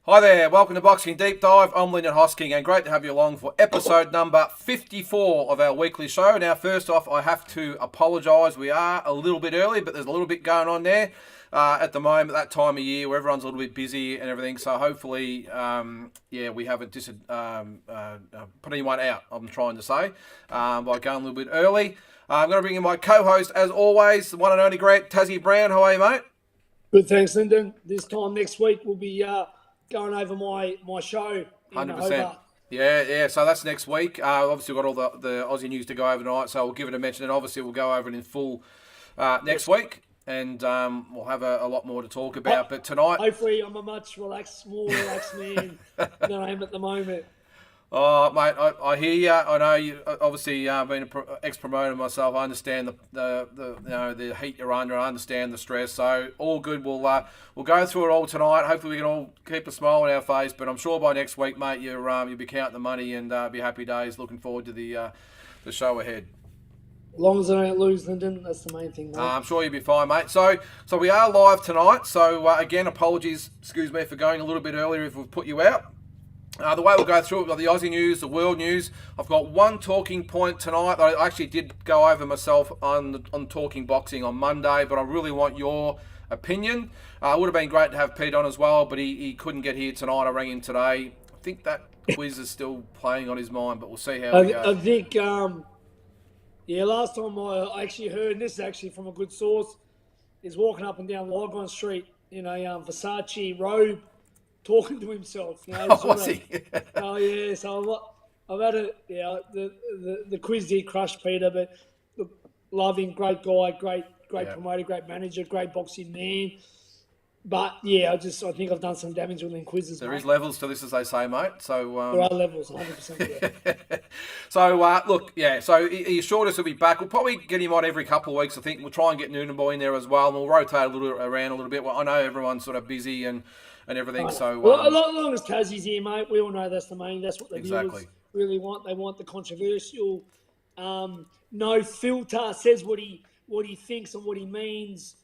Hi there, welcome to Boxing Deep Dive. I'm Lyndon Hosking and great to have you along for episode number 54 of our weekly show. Now, first off, I have to apologise. We are a little bit early, but there's a little bit going on there at the moment, that time of year where everyone's a little bit busy and everything. So hopefully, we haven't put anyone out, I'm trying to say, by going a little bit early. I'm going to bring in my co-host, as always, the one and only great Tassie Brown. How are you, mate? Good, thanks, Lyndon. This time next week we'll be going over my show in 100%. Hobart. Yeah. So that's next week. Obviously, we've got all the Aussie news to go over tonight, so we'll give it a mention, and obviously we'll go over it in full next week, and we'll have a lot more to talk about. But tonight, hopefully, I'm a much more relaxed man than I am at the moment. Oh, mate, I hear you. I know you. Obviously, being an ex-promoter myself, I understand the heat you're under. I understand the stress. So all good. We'll go through it all tonight. Hopefully, we can all keep a smile on our face. But I'm sure by next week, mate, you'll be counting the money and be happy days. Looking forward to the show ahead. As long as I don't lose, Lyndon, that's the main thing, mate. I'm sure you'll be fine, mate. So we are live tonight. So again, apologies, excuse me for going a little bit earlier if we've put you out. The way we'll go through it, we've got the Aussie news, the world news. I've got one talking point tonight that I actually did go over myself on Talking Boxing on Monday, but I really want your opinion. It would have been great to have Pete on as well, but he couldn't get here tonight. I rang him today. I think that quiz is still playing on his mind, but we'll see how we go. I think, last time I actually heard, and this is actually from a good source, is walking up and down Lygon Street in a Versace robe, talking to himself, Was he? Oh yeah, so I've had the quiz did crush Peter, but look, love him, great guy, great promoter, great manager, great boxing man. But yeah, I think I've done some damage within quizzes. There is levels to this, as they say, mate. So there are levels, 100%. Yeah. So he's sure us he'll be back. We'll probably get him on every couple of weeks. I think we'll try and get Noonan Boy in there as well, and we'll rotate around a little bit. Well, I know everyone's sort of busy and everything. So as long as Tassie's here, mate, we all know that's the main. That's what the viewers really want. They want the controversial, no filter, says what he thinks and what he means,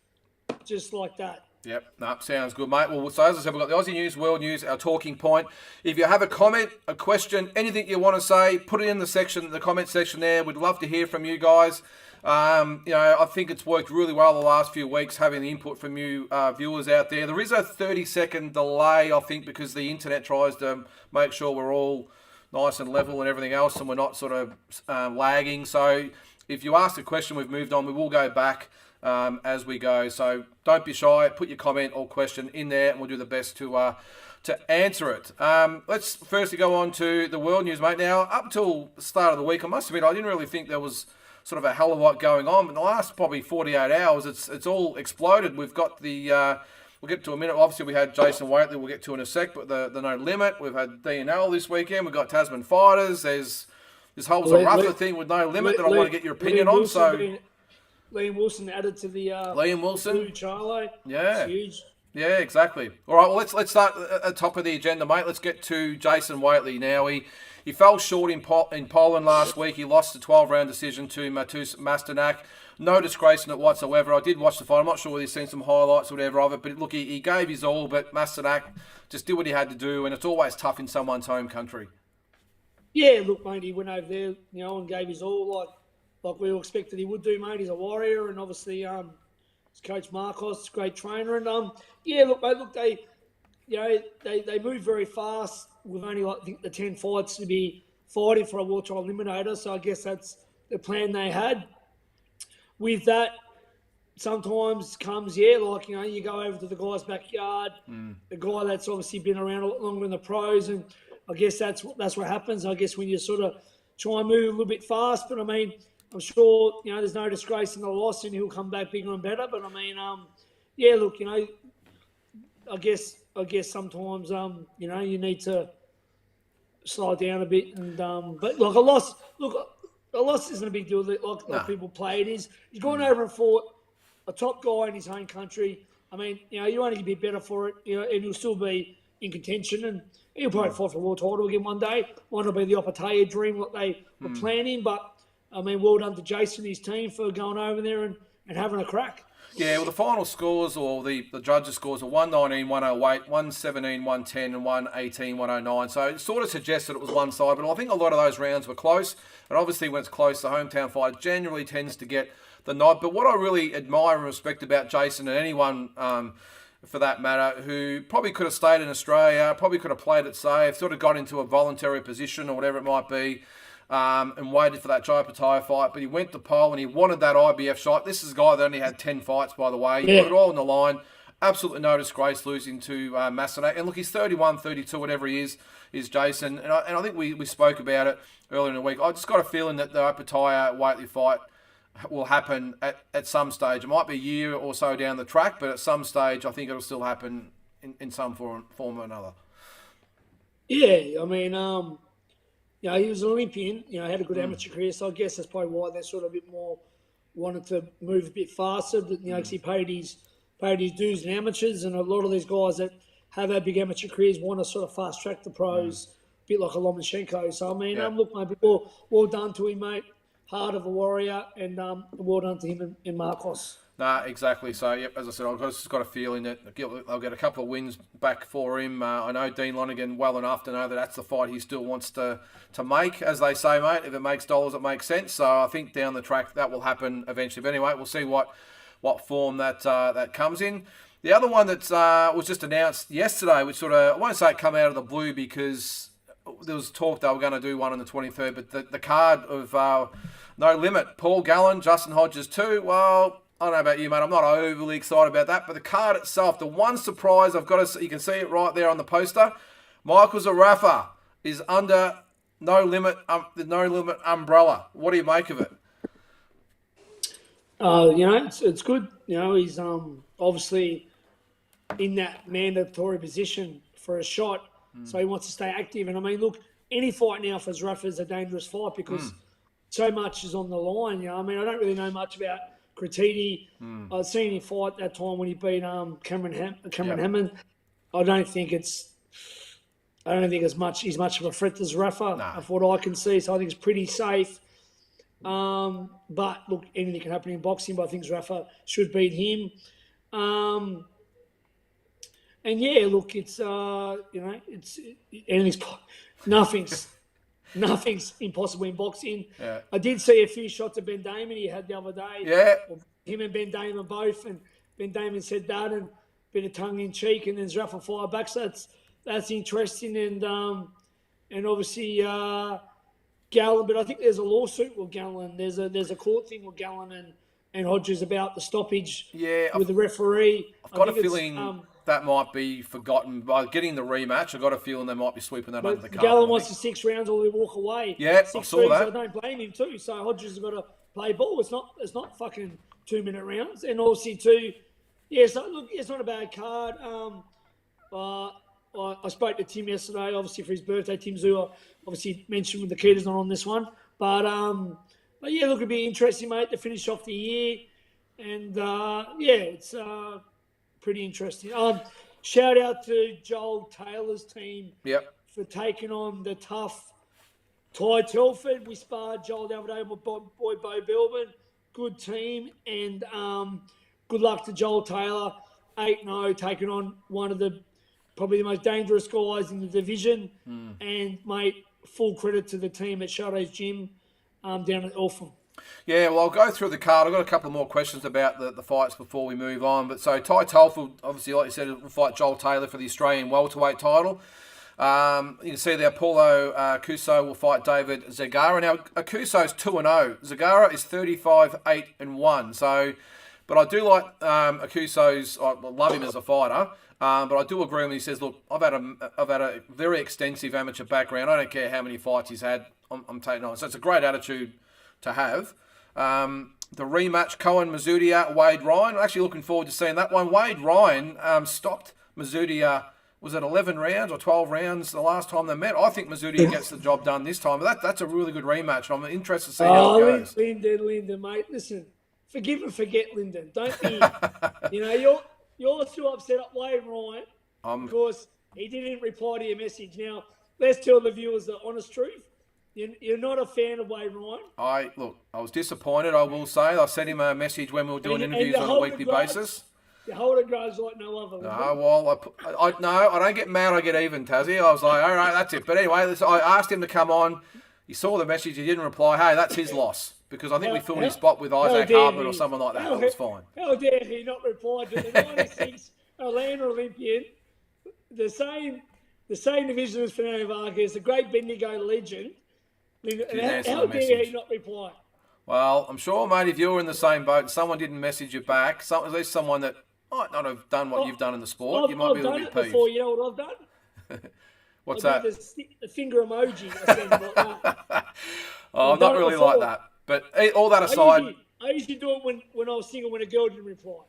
just like that. Yep, sounds good, mate. Well, so as I said, we've got the Aussie news, world news, our talking point. If you have a comment, a question, anything you want to say, put it in the comment section there. We'd love to hear from you guys. I think it's worked really well the last few weeks, having the input from you viewers out there. There is a 30-second delay, I think, because the internet tries to make sure we're all nice and level and everything else, and we're not sort of lagging. So if you ask a question, we've moved on. We will go back as we go. So don't be shy. Put your comment or question in there, and we'll do the best to answer it. Let's firstly go on to the world news, mate. Now, up till the start of the week, I must admit, I didn't really think there was sort of a hell of a lot going on. But in the last probably 48 hours, it's all exploded. We've got we'll get to a minute. Obviously, we had Jason Waitley. We'll get to in a sec. But the No Limit. We've had DNL this weekend. We've got Tasman fighters. There's this whole Zarafa thing with No Limit that I want to get your opinion on. So Liam Wilson added to the Liam Wilson, Charlo. Yeah, it's huge. Yeah, exactly. All right, well, let's start at the top of the agenda, mate. Let's get to Jason Waitley. Now, he fell short in Poland last week. He lost a 12-round decision to Matus Masternak. No disgrace in it whatsoever. I did watch the fight. I'm not sure whether you've seen some highlights or whatever of it, but look, he gave his all, but Masternak just did what he had to do, and it's always tough in someone's home country. Yeah, look, mate, he went over there, and gave his all, like we all expected he would do, mate. He's a warrior, and obviously his coach Marcos, great trainer, and mate, they move very fast. We've only I think the 10 fights to be fighting for a world title eliminator, so I guess that's the plan they had. With that, sometimes comes you go over to the guy's backyard, the guy that's obviously been around a lot longer in the pros, and I guess that's what happens. I guess when you sort of try and move a little bit fast, but I mean, I'm sure, there's no disgrace in the loss and he'll come back bigger and better. But I mean, I guess sometimes, you need to slow down a bit. And but like a loss isn't a big deal. Like people play it is. He's gone over and fought a top guy in his own country. I mean, you only be better for it, and you'll still be in contention. And he'll probably fight for a world title again one day. Might not be the Opatea dream what they were planning, but I mean, well done to Jason and his team for going over there and having a crack. Yeah, well, the final scores or the judges' scores are 119, 108, 117, 110, and 118, 109. So it sort of suggested it was one side, but I think a lot of those rounds were close. And obviously, when it's close, the hometown fighter generally tends to get the nod. But what I really admire and respect about Jason and anyone, for that matter, who probably could have stayed in Australia, probably could have played it safe, sort of got into a voluntary position or whatever it might be, and waited for that Joe Pataia fight, but he went to Pole and he wanted that IBF shot. This is a guy that only had 10 fights, by the way. He put it all on the line. Absolutely no disgrace losing to Massenet. And look, he's 31, 32, whatever he is Jason. And I think we spoke about it earlier in the week. I just got a feeling that the Pataia-Waitley fight will happen at some stage. It might be a year or so down the track, but at some stage, I think it'll still happen in some form or another. Yeah, I mean, he was an Olympian, had a good amateur career, so I guess that's probably why they're sort of a bit more wanted to move a bit faster, because he paid his dues in amateurs, and a lot of these guys that have had big amateur careers want to sort of fast-track the pros, a bit like a Lomachenko. So, I mean, look, mate, well done to him, mate. Heart of a warrior, and well done to him and Marcos. Nah, exactly. So, yep, as I said, I've just got a feeling that I'll get a couple of wins back for him. I know Dean Lonergan well enough to know that that's the fight he still wants to make, as they say, mate. If it makes dollars, it makes sense. So I think down the track that will happen eventually. But anyway, we'll see what form that comes in. The other one that was just announced yesterday, which sort of, I won't say it come out of the blue because there was talk they were going to do one on the 23rd, but the card of No Limit, Paul Gallen, Justin Hodges too. Well, I don't know about you, mate. I'm not overly excited about that. But the card itself, the one surprise I've got to, you can see it right there on the poster. Michael Zarafa is under No Limit, the No Limit umbrella. What do you make of it? It's good. He's obviously in that mandatory position for a shot, so he wants to stay active. And I mean, look, any fight now for Zarafa is a dangerous fight because so much is on the line. I mean, I don't really know much about Kratiti. I've seen him fight that time when he beat Cameron Hammond. I don't think as much he's much of a threat to Zarafa of what I can see. So I think it's pretty safe. But look, anything can happen in boxing. But I think Zarafa should beat him. And yeah, look, it's nothing's impossible in boxing. Yeah. I did see a few shots of Ben Damon he had the other day. Yeah. Him and Ben Damon both, and Ben Damon said that and a bit of tongue in cheek, and then Zarafa fired back. So that's interesting, and obviously Gallen. But I think there's a lawsuit with Gallen. There's a court thing with Gallen and Hodges about the stoppage. Yeah, with the referee. I've got a feeling that might be forgotten by getting the rematch. I've got a feeling they might be sweeping that under the carpet. Gallen wants the 6 rounds or they walk away. Yeah, I saw that. I don't blame him too. So Hodges has got to play ball. It's not fucking 2-minute rounds. And obviously too, so look, it's not a bad card. I spoke to Tim yesterday, obviously for his birthday. Tim Zua obviously mentioned Nikita's not on this one, but yeah, look, it'd be interesting, mate, to finish off the year, and it's pretty interesting. Shout out to Joel Taylor's team for taking on the tough Ty Telford. We sparred Joel the other day with boy Bo Belbin. Good team, and good luck to Joel Taylor. 8-0, taking on one of probably the most dangerous guys in the division. And, mate, full credit to the team at Shadow's Gym down at Eltham. Yeah, well, I'll go through the card. I've got a couple more questions about the fights before we move on. But so Ty Telford, obviously, like you said, will fight Joel Taylor for the Australian welterweight title. You can see there Paulo Cuso will fight David Zagara. Now, Cuso's 2-0. Zagara is 35-8-1. So, but I do like Cuso's. I love him as a fighter. But I do agree when he says, "Look, I've had a very extensive amateur background. I don't care how many fights he's had. I'm taking on." So it's a great attitude to have. The rematch, Cohen Mazzudia, Wade Ryan. I'm actually looking forward to seeing that one. Wade Ryan stopped Mazzudia. Was it 11 rounds or 12 rounds the last time they met? I think Mazzudia gets the job done this time. But that's a really good rematch. I'm interested to see how it goes. Lyndon, mate. Listen, forgive and forget, Lyndon. Don't be. You're still upset at Wade Ryan because he didn't reply to your message. Now, let's tell the viewers the honest truth. You're not a fan of Wade Ryan? I was disappointed, I will say. I sent him a message when we were doing interviews on a weekly basis. You hold a grudge like no other. No, well, I don't get mad, I get even, Tassie. I was like, all right, that's it. But anyway, I asked him to come on. He saw the message, he didn't reply. Hey, that's his loss. Because I think we filled his spot with Isaac Hardman or someone like that. That was fine. How dare he not reply to the 96 Atlanta Olympian, the same division as Fernando Vargas, the great Bendigo legend. How dare he not reply? Well, I'm sure, mate, if you were in the same boat and someone didn't message you back, at least someone that might not have done what you've done in the sport, you might be a little bit peeved. Before, you know what I've done? What's that? The finger emoji. I send like that. I'm not really like that. But all that aside... I usually do it when I was single when a girl didn't reply.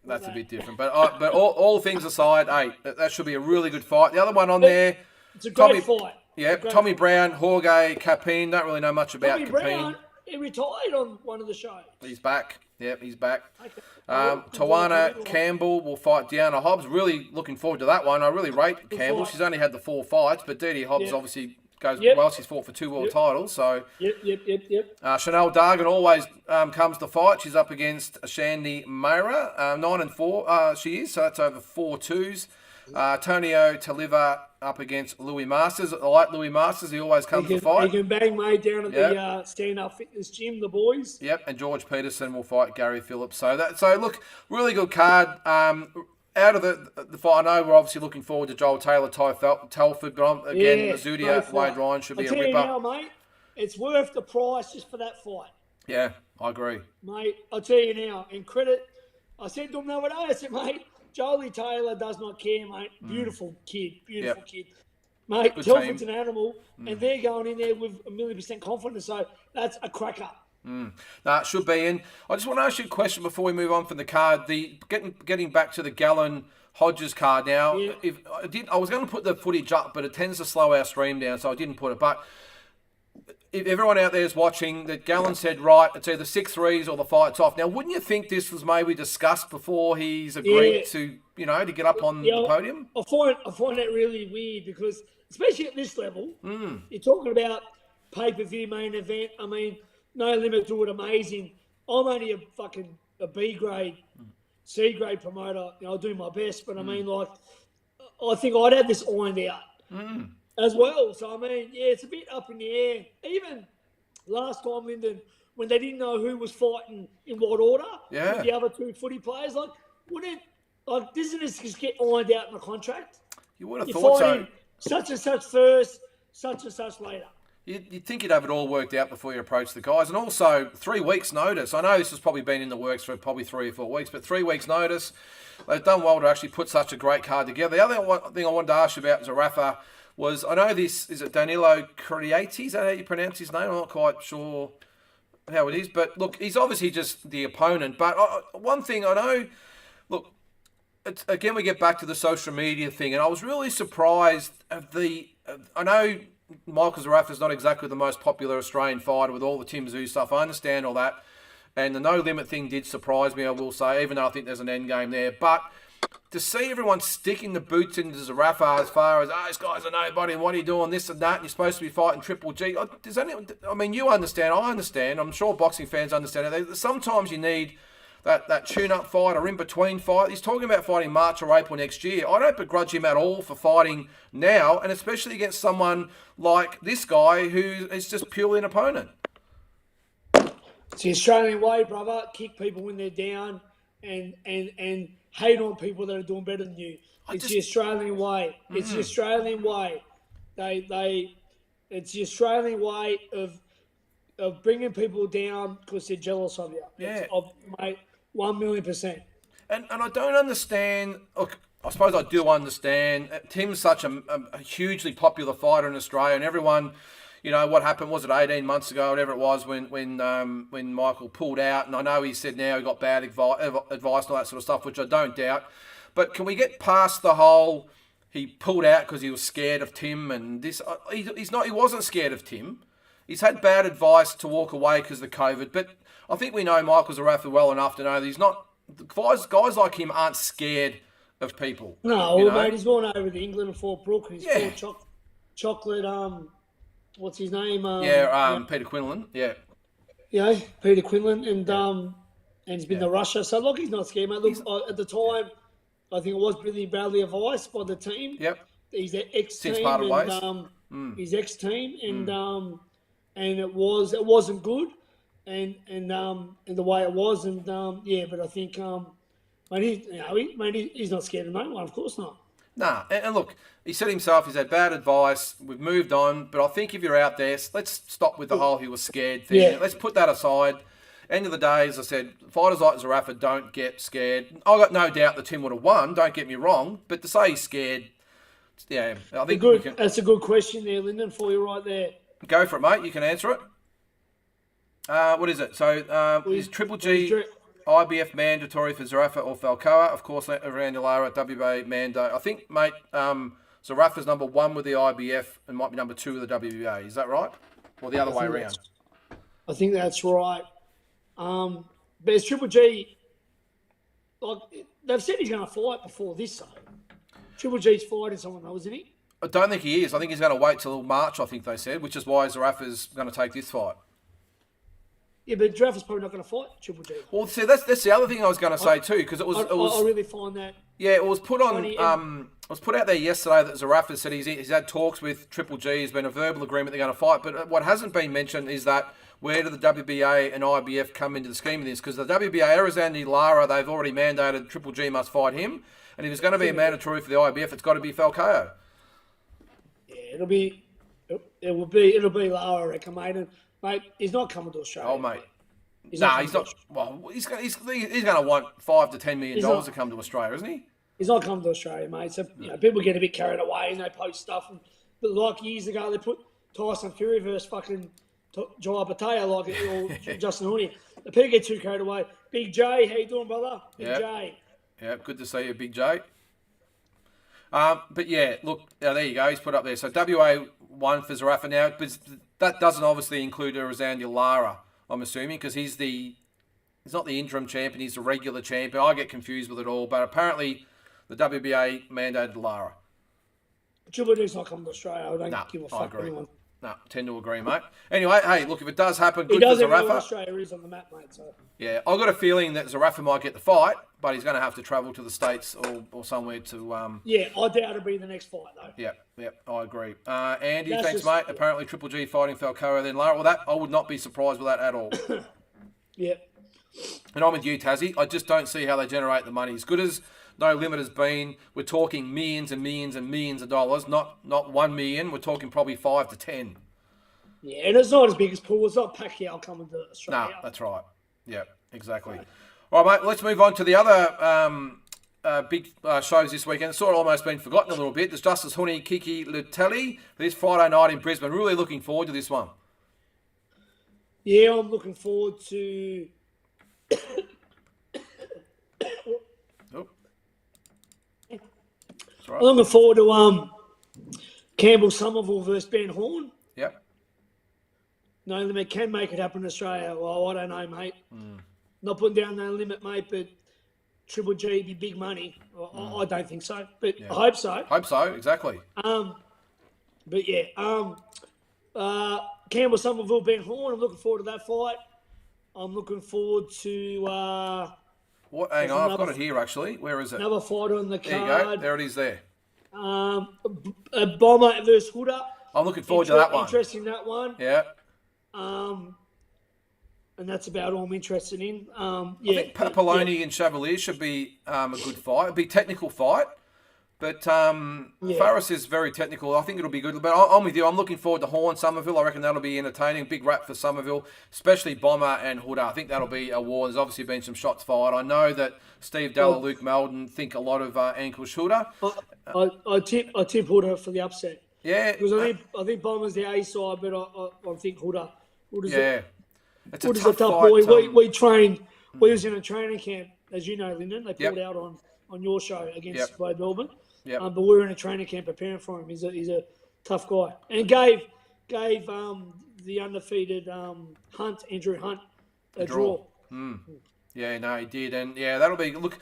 That's a bit different. But all things aside, hey, that should be a really good fight. The other one on there... It's a great fight. Yeah, Tommy Brown, Jorge Capin. Don't really know much about Capin. Brown, he retired on one of the shows. He's back. Yep, he's back. Okay. Tawana Campbell will fight Deanna Hobbs. Really looking forward to that one. I really rate Campbell. She's only had the 4 fights, but Dee Hobbs obviously goes well. She's fought for 2 world titles. So Chanel Dargan always comes to fight. She's up against Shandy Mayra, 9-4. She is, so that's over 4 twos. Tonio Taliva up against Louis Masters. I like Louis Masters. He always comes to fight. He can bang mate down at the stand-up fitness gym, the boys. Yep, and George Peterson will fight Gary Phillips. So look, really good card. Out of the fight, I know we're obviously looking forward to Joel Taylor, Ty Telford, but again, Zudia, Wade Ryan should be a ripper. I'll tell you now, mate, it's worth the price just for that fight. Yeah, I agree. Mate, I'll tell you now, and credit, I said to him the other day, I said, mate, Jolie Taylor does not care, mate. Beautiful kid. Mate, Telford's an animal, and they're going in there with 1,000,000% confidence, so that's a cracker. No, it should be. And I just want to ask you a question before we move on from the card. Getting back to the Gallen Hodges card now. Yeah. I was going to put the footage up, but it tends to slow our stream down, so I didn't put it. But if everyone out there is watching, that Gallen said, right, it's either 6-3s or the fight's off. Now, wouldn't you think this was maybe discussed before he's agreed to to get up on the podium? I find that really weird because, especially at this level, you're talking about pay-per-view main event. I mean, No Limit do it amazing. I'm only a B grade, C grade promoter. I'll do my best, but I mean, I think I'd have this ironed out as well. So I mean, it's a bit up in the air. Even last time, Lyndon, when they didn't know who was fighting in what order, with the other 2 footy players, doesn't this just get ironed out in the contract? You would have thought so. Such and such first, such and such later. You'd think you'd have it all worked out before you approach the guys. And also, 3 weeks' notice. I know this has probably been in the works for probably 3 or 4 weeks, but 3 weeks' notice. They've done well to actually put such a great card together. The other thing I wanted to ask you about Zarafa was, I know is it Danilo Crietti? Is that how you pronounce his name? I'm not quite sure how it is. But look, he's obviously just the opponent. But one thing I know, look, again, we get back to the social media thing, and I was really surprised of I know Michael Zarafa is not exactly the most popular Australian fighter with all the Tim Tszyu stuff. I understand all that. And the No Limit thing did surprise me, I will say, even though I think there's an end game there. But to see everyone sticking the boots into Zarafa as far as, this guy's a nobody, and what are you doing, this and that, and you're supposed to be fighting Triple G. You understand, I understand. I'm sure boxing fans understand it. Sometimes you need that tune-up fight or in-between fight. He's talking about fighting March or April next year. I don't begrudge him at all for fighting now, and especially against someone like this guy who is just purely an opponent. It's the Australian way, brother. Kick people when they're down and hate on people that are doing better than you. It's the Australian way. It's the Australian way. It's the Australian way of bringing people down because they're jealous of you. Yeah. Mate, 1,000,000%. And I don't understand. Look, I suppose I do understand. Tim's such a hugely popular fighter in Australia, and everyone, what happened, was it 18 months ago, whatever it was, when Michael pulled out, and I know he said now he got bad advice and all that sort of stuff, which I don't doubt. But can we get past the whole he pulled out because he was scared of Tim and this? He wasn't scared of Tim. He's had bad advice to walk away because of the COVID, but I think we know Michael Zarafa well enough to know that he's not. Guys like him aren't scared of people. No, mate, he's gone over to England and fought Brook and he's fought chocolate what's his name? Peter Quinlan. Yeah. Peter Quinlan, and he's been the rusher. So look, he's not scared, mate. Look, at the time, I think it was really badly advised by the team. Yep. He's their ex-team, Since parted ways. His ex-team, and it wasn't good, and the way it was, but I think he's not scared of no one, of course not. Nah, and look, he said himself, he's had bad advice. We've moved on, but I think if you're out there, let's stop with the whole he was scared thing. Yeah. Let's put that aside. End of the day, as I said, fighters like Zerafa don't get scared. I got no doubt that Tim would have won. Don't get me wrong, but to say he's scared, yeah, I think that's a good question there, Lyndon, for you right there. Go for it, mate. You can answer it. What is it? So is Triple G IBF mandatory for Zerafa or Falcoa? Of course, Randy Lara at WBA Mando. I think, mate, Zerafa's number 1 with the IBF and might be number 2 with the WBA. Is that right? Or the other way around? I think that's right. But it's Triple G. Like they've said, he's going to fight before this. So Triple G's fighting someone, though, isn't he? I don't think he is. I think he's going to wait till March. I think they said, which is why Zerafa's going to take this fight. Yeah, but Zerafa's probably not going to fight Triple G. Well, see, that's the other thing I was going to say too, because it was. I really find that. Yeah, it was put on. It was put out there yesterday that Zerafa said he's had talks with Triple G. There's been a verbal agreement they're going to fight, but what hasn't been mentioned is that where do the WBA and IBF come into the scheme of this? Because the WBA, Arizandi Lara, they've already mandated Triple G must fight him, and if it's going to be a mandatory for the IBF, it's got to be Falcao. Yeah, it'll be Lara, I reckon, mate. And, mate, he's not coming to Australia. Oh, mate. He's not. Well, he's going to want $5 to $10 million to come to Australia, isn't he? He's not coming to Australia, mate. So people get a bit carried away and they post stuff. But like years ago, they put Tyson Fury versus fucking Jai Bataya, or Justin Hooney. The people get too carried away. Big J, how you doing, brother? Big J. Yeah, good to see you, Big J. But yeah, look, there you go. He's put up there. So WA 1 for Zerafa now, but that doesn't obviously include Arizandi Lara, I'm assuming, because he's not the interim champion, he's the regular champion. I get confused with it all, but apparently the WBA mandated Lara. Triple G's not coming to Australia. I don't give a fuck anyone. No, tend to agree, mate. Anyway, hey, look, if it does happen, good for Zerafa. Australia is on the map, mate. So. Yeah, I've got a feeling that Zerafa might get the fight, but he's going to have to travel to the States or somewhere to... Yeah, I doubt it'll be the next fight, though. Yeah, I agree. Andy, thanks, mate. Apparently Triple G fighting Falcao, then Lara. Well, I would not be surprised with that at all. Yeah. And I'm with you, Tassie. I just don't see how they generate the money. As good as No Limit has been, we're talking millions and millions and millions of dollars, not 1 million. We're talking probably 5 to 10. Yeah, and it's not as big as pool. It's not Pacquiao coming to Australia. No, that's right. Yeah, exactly. All right, mate, let's move on to the other big shows this weekend. It's sort of almost been forgotten a little bit. There's Justice Huni Kiki Lutelli this Friday night in Brisbane. Really looking forward to this one. Yeah, I'm looking forward to... I'm looking forward to Campbell Somerville versus Ben Horn. Yep. No Limit can make it happen in Australia. Well, I don't know, mate. Not putting down No Limit, mate, but Triple G be big money. I don't think so, but I hope so. Hope so, exactly. But yeah, Campbell Somerville, Ben Horn. I'm looking forward to that fight. I'm looking forward to. Hang on, I've got it here actually. Where is it? Another fight on the card. There you go. There it is. There. A Bomber versus Huda. I'm looking forward to that one. Interesting that one. Yeah. And that's about all I'm interested in. I think Papaloni and Chevalier should be a good fight. It'll be a technical fight, but Farris is very technical. I think it'll be good. But I'm with you. I'm looking forward to Horn Somerville. I reckon that'll be entertaining. Big rap for Somerville, especially Bomber and Huda. I think that'll be a war. There's obviously been some shots fired. I know that Steve Della, Luke Melden think a lot of Ankle Huda. I tip Huda for the upset. Yeah, because I think Bomber's the A side, but I think Huda. It's a tough fight, boy. We trained. We was in a training camp, as you know, Lyndon. They pulled out on your show against Wade Melbourne. Yep. But we were in a training camp preparing for him. He's a tough guy, and gave the undefeated Andrew Hunt a draw. Yeah, no, he did, and that'll be look.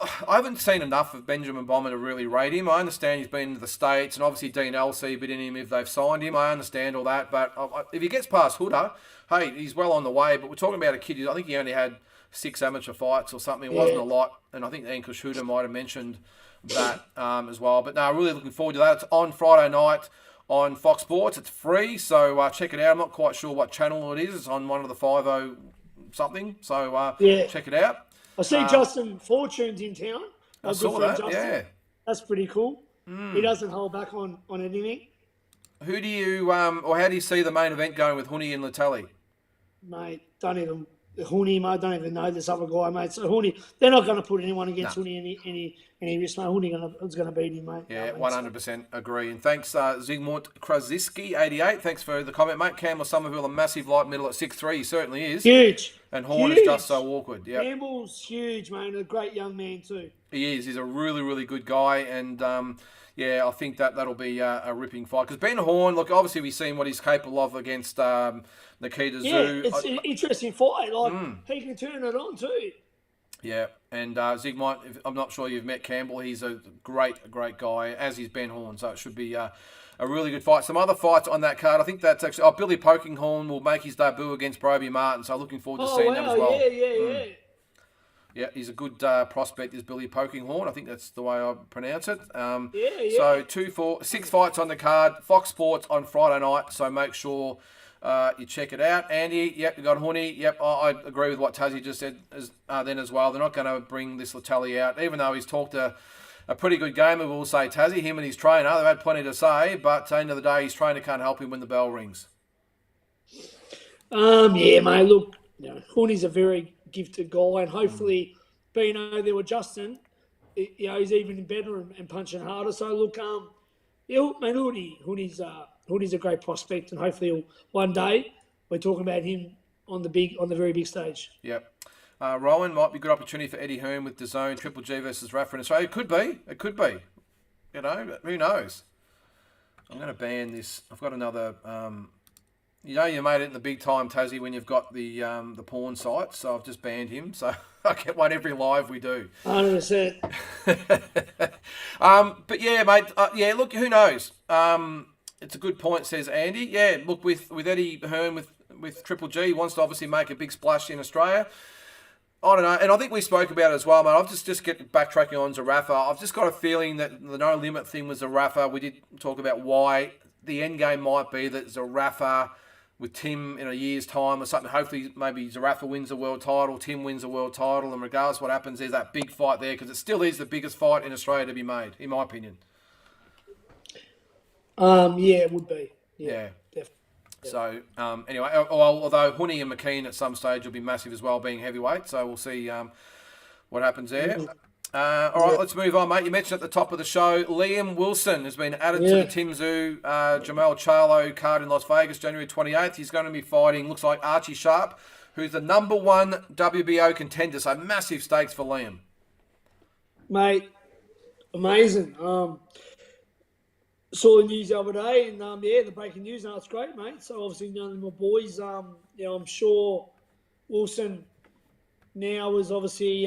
I haven't seen enough of Benjamin Bomber to really rate him. I understand he's been to the States, and obviously Dean Elsey bit in him if they've signed him. I understand all that, but if he gets past Huda, hey, he's well on the way. But we're talking about a kid. I think he only had 6 amateur fights or something. It wasn't a lot, and I think Ankush Huda might have mentioned that as well. But no, really looking forward to that. It's on Friday night on Fox Sports. It's free, so check it out. I'm not quite sure what channel it is. It's on one of the 50 something, so check it out. I see Justin Fortune's in town. I saw that, Justin. Yeah. That's pretty cool. He doesn't hold back on anything. Who do you, or how do you see the main event going with Huni and Latelli? Mate, Huni, mate, don't even know this other guy, mate. So Huni, they're not going to put anyone against Huni any risk, mate. Huni is going to beat him, mate. Yeah, 100% agree. And thanks, Zygmunt Krasinski, 88. Thanks for the comment, mate. Campbell Somerville, a massive light middle at 6'3". He certainly is. Huge. And Horn is just so awkward. Yeah. Campbell's huge, mate. A great young man too. He is. He's a really, really good guy. And, I think that'll be a ripping fight. Because Ben Horn, look, obviously we've seen what he's capable of against Nikita Zoo. Yeah, it's an interesting fight. Like, he can turn it on too. Yeah, and Zygmunt, I'm not sure you've met Campbell. He's a great guy, as is Ben Horn. So it should be a really good fight. Some other fights on that card. I think that's actually... Billy Pokinghorn will make his debut against Broby Martin. So looking forward to seeing them as well. Yeah. Yeah, he's a good prospect, is Billy Pokinghorn. I think that's the way I pronounce it. So 6 fights on the card. Fox Sports on Friday night. So make sure you check it out. Andy, yep, you got Huni. Yep, I agree with what Tassie just said then as well. They're not going to bring this Latelli out, even though he's talked a pretty good game. We will say Tassie, him and his trainer, they've had plenty to say. But at the end of the day, his trainer can't help him when the bell rings. Yeah, mate. Look, Huni's a very gifted guy, and hopefully, being there with Justin, he's even better and punching harder. So look, mate, Huni's a great prospect, and hopefully one day we're talking about him on the very big stage. Yep. Rowan might be a good opportunity for Eddie Hearn with DAZN, Triple G versus Rafa in Australia. It could be. Who knows? I'm going to ban this. I've got another. You made it in the big time, Tassie, when you've got the porn site. So I've just banned him. So I get one every live we do. 100%. But yeah, mate. Look, who knows? It's a good point, says Andy. Yeah, look, with Eddie Hearn with Triple G, he wants to obviously make a big splash in Australia. I don't know, and I think we spoke about it as well, mate. I've just get backtracking on Zarafa. I've just got a feeling that the No Limit thing was Zarafa. We did talk about why the end game might be that Zarafa with Tim in a year's time or something. Hopefully, maybe Zarafa wins the world title, Tim wins the world title, and regardless of what happens, there's that big fight there because it still is the biggest fight in Australia to be made, in my opinion. It would be. Yeah. Definitely. So, anyway, although Huni and McKean at some stage will be massive as well, being heavyweight, so we'll see what happens there. All right, let's move on, mate. You mentioned at the top of the show, Liam Wilson has been added to the Tim Zoo Jamal Charlo card in Las Vegas, January 28th. He's going to be fighting, looks like, Archie Sharp, who's the number 1 WBO contender, so massive stakes for Liam. Mate, amazing. Saw the news the other day, and the breaking news, and it's great, mate. So obviously none of my boys, I'm sure Wilson now is obviously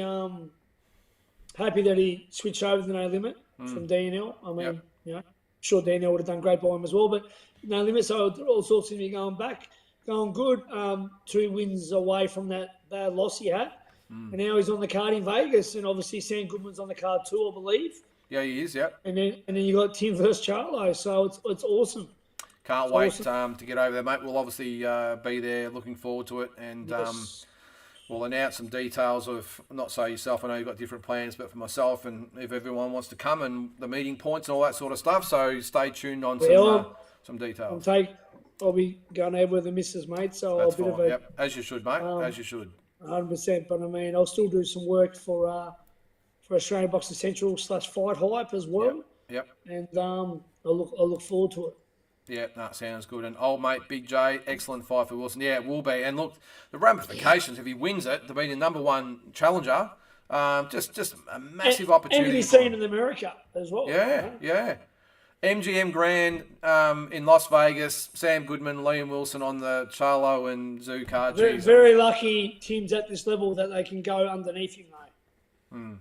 happy that he switched over to the No Limit from DNL. I mean, I'm sure DNL would have done great by him as well, but No Limit, so all sorts of him going back, going good. 2 wins away from that bad loss he had, and now he's on the card in Vegas, and obviously Sam Goodman's on the card too, I believe. Yeah, he is, yeah. And then you got Tim versus Charlo, so it's awesome. Can't wait to get over there, mate. We'll obviously be there, looking forward to it, and we'll announce some details of, not say yourself, I know you've got different plans, but for myself and if everyone wants to come and the meeting points and all that sort of stuff, so stay tuned on some details. I'll be going over with the missus, mate, so that's I'll fine. Yep, as you should, mate, as you should. 100%, but I mean, I'll still do some work for Australian Boxing Central / Fight Hype as well. Yep. And I'll look forward to it. Yeah, that sounds good. And old mate Big J, excellent fight for Wilson. Yeah, it will be. And look, the ramifications if he wins it to be the number 1 challenger, just a massive opportunity. And to be seen in America as well. Yeah. MGM Grand in Las Vegas, Sam Goodman, Liam Wilson on the Charlo and Zoo card. Very lucky teams at this level that they can go underneath him, mate.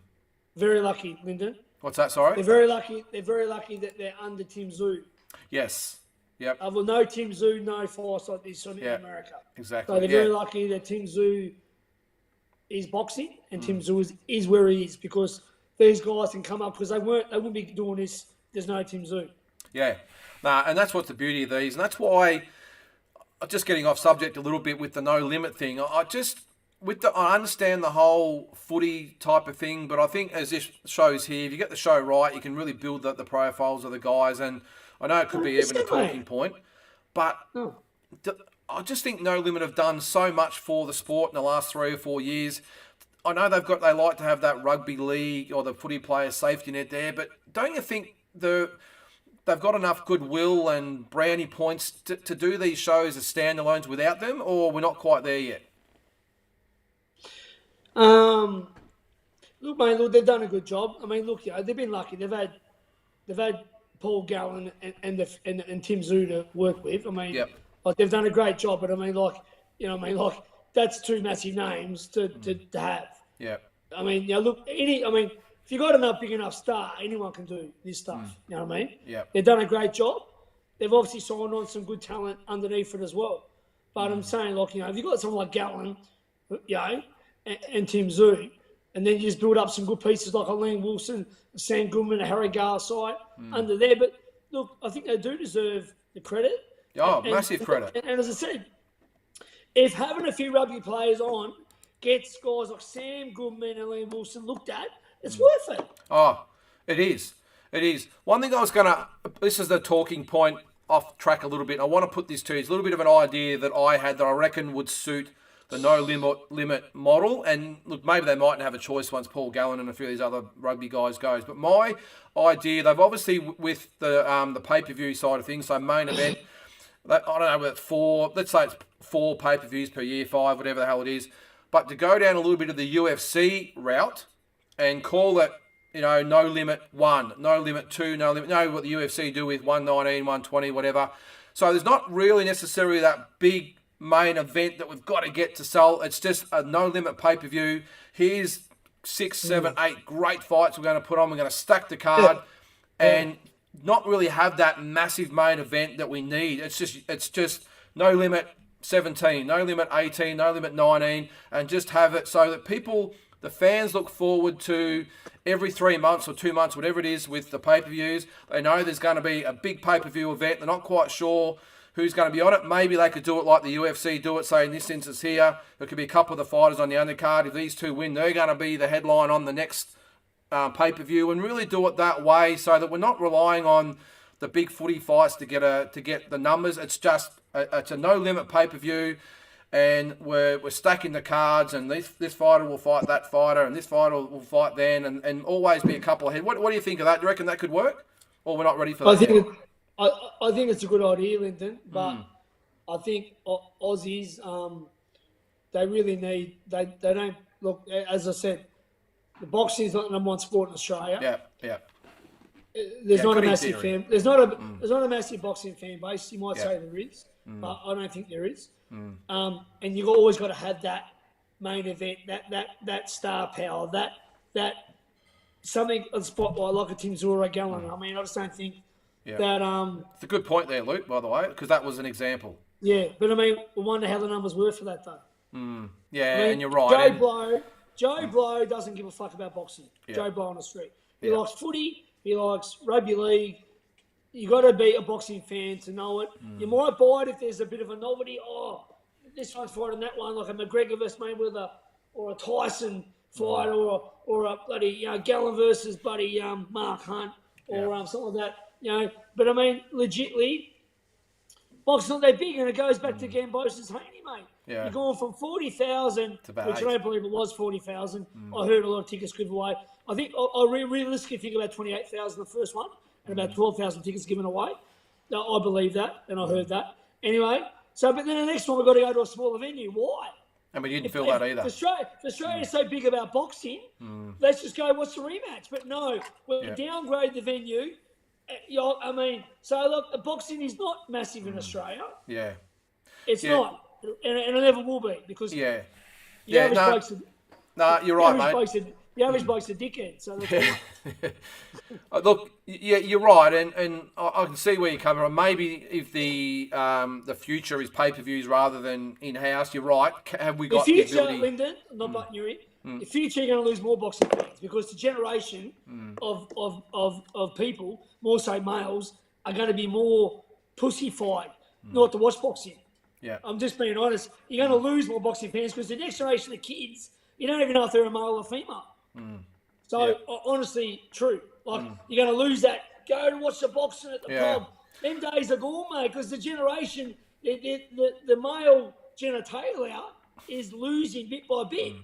Very lucky, Lyndon. What's that? Sorry. They're very lucky. They're very lucky that they're under Tim Tszyu. Yes. Yep. Well, no Tim Tszyu, no fights like this in America. Exactly. So they're very lucky that Tim Tszyu is boxing and Tim Tszyu is where he is, because these guys can come up, because they wouldn't be doing this. There's no Tim Tszyu. Yeah. Nah, and that's what's the beauty of these, and that's why. Just getting off subject a little bit with the no limit thing. I understand the whole footy type of thing, but I think as this shows here, if you get the show right, you can really build the profiles of the guys. And I know it could be even a talking point, but I just think No Limit have done so much for the sport in the last 3 or 4 years. I know they like to have that rugby league or the footy players safety net there, but don't you think they've got enough goodwill and brownie points to do these shows as standalones without them, or we're not quite there yet? Look, mate, they've done a good job. I mean, look, they've been lucky. They've had Paul Gallen and Tim Tszyu to work with. I mean, they've done a great job. But I mean, that's two massive names to have. Yeah. I mean, look, if you got enough big enough star, anyone can do this stuff. You know what I mean? Yeah. They've done a great job. They've obviously signed on some good talent underneath it as well. But I'm saying, if you've got someone like Gallen, and Tim Tszyu, and then you just build up some good pieces like a Liam Wilson, a Sam Goodman, a Harry Garside under there. But look, I think they do deserve the credit. Oh, massive credit. And as I said, if having a few rugby players on gets guys like Sam Goodman and Liam Wilson looked at, it's worth it. Oh, it is. It is. One thing this is the talking point off track a little bit. I want to put this to you. It's a little bit of an idea that I had that I reckon would suit the no limit model. And look, maybe they mightn't have a choice once Paul Gallen and a few of these other rugby guys goes. But my idea, they've obviously with the pay-per-view side of things, so main event, I don't know, with 4, let's say it's 4 pay-per-views per year, 5, whatever the hell it is. But to go down a little bit of the UFC route and call it, No Limit 1, No Limit 2, No Limit, what the UFC do with 119, 120, whatever. So there's not really necessarily that big main event that we've got to get to sell. It's just a No Limit pay-per-view. Here's 6, 7, 8 great fights we're going to put on. We're going to stack the card and not really have that massive main event that we need. It's just No Limit 17, No Limit 18, No Limit 19, and just have it so that the fans look forward to every 3 months or 2 months, whatever it is, with the pay-per-views. They know there's going to be a big pay-per-view event. They're not quite sure who's going to be on it. Maybe they could do it like the UFC do it, say in this instance here, there could be a couple of the fighters on the undercard. If these two win, they're going to be the headline on the next pay-per-view, and really do it that way so that we're not relying on the big footy fights to get the numbers. It's just it's a no-limit pay-per-view. And we're stacking the cards, and this fighter will fight that fighter, and this fighter will fight then, and always be a couple ahead. What do you think of that? Do you reckon that could work, or we're not ready for that? I think it's a good idea, Linton, but I think Aussies, they really need. They don't look. As I said, the boxing is not the number one sport in Australia. Yeah. There's not a massive fan. There's not a massive boxing fan base. You might say there is, but I don't think there is. And you've always got to have that main event, that star power, that something a spotlight like a Tim Tszyu or a Gallen. I mean, I just don't think that. It's a good point there, Luke. By the way, because that was an example. Yeah, but I mean, we wonder how the numbers were for that though. Yeah, I mean, and you're right. Joe Blow doesn't give a fuck about boxing. Yeah. Joe Blow on the street. He likes footy. He likes rugby league. You got to be a boxing fan to know it. You might buy it if there's a bit of a novelty. Oh, this one's fighting that one, like a McGregor versus Mayweather, or a Tyson fight, or a bloody Gallen versus bloody Mark Hunt, or something like that. But I mean, legitly, boxing's not that big, and it goes back to Gambosa's Haney, mate. Yeah. You're going from 40,000, which I don't believe it was 40,000. I heard a lot of tickets given away. I think I realistically think about 28,000 the first one, and about 12,000 tickets given away. Now, I believe that, and I heard that. Anyway, but then the next one we've got to go to a smaller venue. Why? And we didn't feel that either. If Australia's so big about boxing, let's just go, what's the rematch? But no, we downgrade the venue. I mean, so look, boxing is not massive in Australia. Yeah. It's not. And it never will be, because you're right, mate. The The average bloke's a dickhead. So that's why. Look, yeah, you're right, and I can see where you're coming from. Maybe if the future is pay-per-views rather than in-house, you're right. Have we got the future, the ability? Lyndon, not butting you in. The future, you're going to lose more boxing fans because the generation of people, more so males, are going to be more pussified not to watch boxing. Yeah. I'm just being honest. You're going to lose more boxing fans because the next generation of kids, you don't even know if they're a male or female. So, honestly, true. Like, you're going to lose that. Go to watch the boxing at the pub. Them days are gone, mate, because the generation, the male genitalia is losing bit by bit.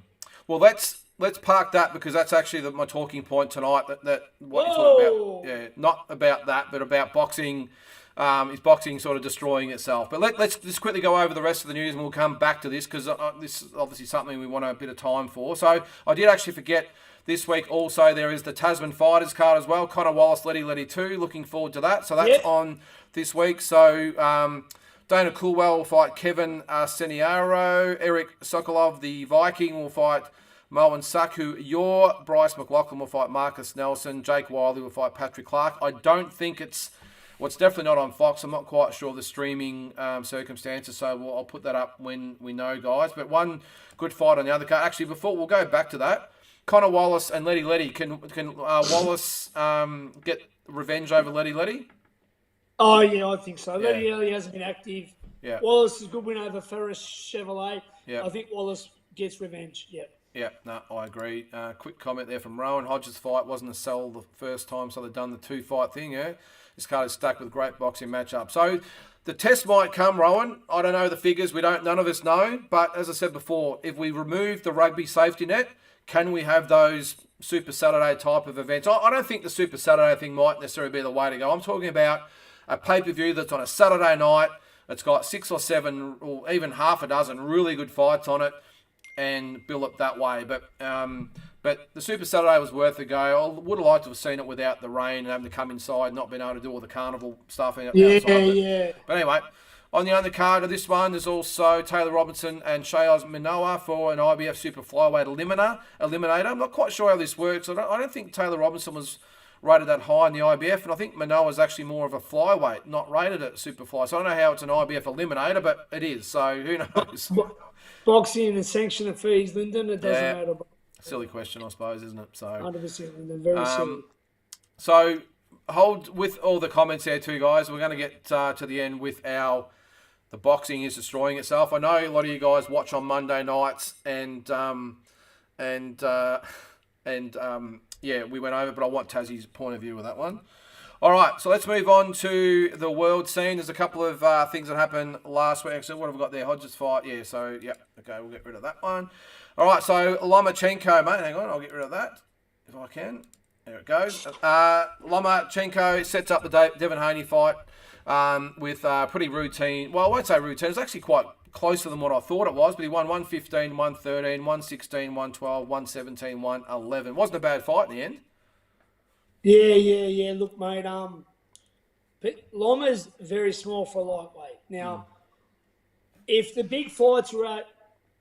Well, let's park that because that's actually my talking point tonight. That what you're talking about. Yeah, not about that, but about boxing. Is boxing sort of destroying itself? But let's just quickly go over the rest of the news and we'll come back to this because this is obviously something we want a bit of time for. So I did actually forget this week also there is the Tasman Fighters card as well. Connor Wallace, Letty 2. Looking forward to that. So that's on this week. So Dana Coolwell will fight Kevin Seniaro. Eric Sokolov, the Viking, will fight Moen Saku. Bryce McLaughlin will fight Marcus Nelson. Jake Wiley will fight Patrick Clark. I don't think it's definitely not on Fox. I'm not quite sure of the streaming circumstances, so I'll put that up when we know, guys. But one good fight on the other card. Actually, before we'll go back to that, Connor Wallace and Letty. Can Wallace get revenge over Letty? Oh, yeah, I think so. Letty hasn't been active. Yeah. Wallace is a good win over Ferris Chevrolet. Yeah. I think Wallace gets revenge. Yeah. Yeah, no, I agree. Quick comment there from Rowan. Hodges' fight wasn't a sell the first time, so they've done the 2-fight thing, yeah? This card is stacked with great boxing matchup. So the test might come, Rowan. I don't know the figures. None of us know. But as I said before, if we remove the rugby safety net, can we have those Super Saturday type of events? I don't think the Super Saturday thing might necessarily be the way to go. I'm talking about a pay-per-view that's on a Saturday night. It's got 6 or 7 or even half a dozen really good fights on it and build it that way. But the Super Saturday was worth a go. I would have liked to have seen it without the rain and having to come inside, not being able to do all the carnival stuff outside. But anyway, on the undercard of this one, there's also Taylor Robinson and Shayaz Minowa for an IBF Super Flyweight Eliminator. I'm not quite sure how this works. I don't think Taylor Robinson was rated that high in the IBF, and I think Manoa is actually more of a flyweight, not rated at Superfly. So I don't know how it's an IBF eliminator, but it is. So who knows? Boxing and sanction and fees, Lyndon, it doesn't matter. Silly question, I suppose, isn't it? So 100%, Lyndon, very silly. So hold with all the comments there too, guys. We're going to get to the end with the boxing is destroying itself. I know a lot of you guys watch on Monday nights, and we went over, but I want Tassie's point of view with that one. All right, so let's move on to the world scene. There's a couple of things that happened last week. So what have we got there? Hodges fight. Yeah, so, yeah. Okay, we'll get rid of that one. All right, so Lomachenko, mate. Hang on, I'll get rid of that if I can. There it goes. Lomachenko sets up the Devin Haney fight with pretty routine. Well, I won't say routine. It's actually quite closer than what I thought it was, but he won 115, 113, 116, 112, 117, 111. Wasn't a bad fight in the end. Yeah. Look, mate, Loma's very small for a lightweight. Now, if the big fights were at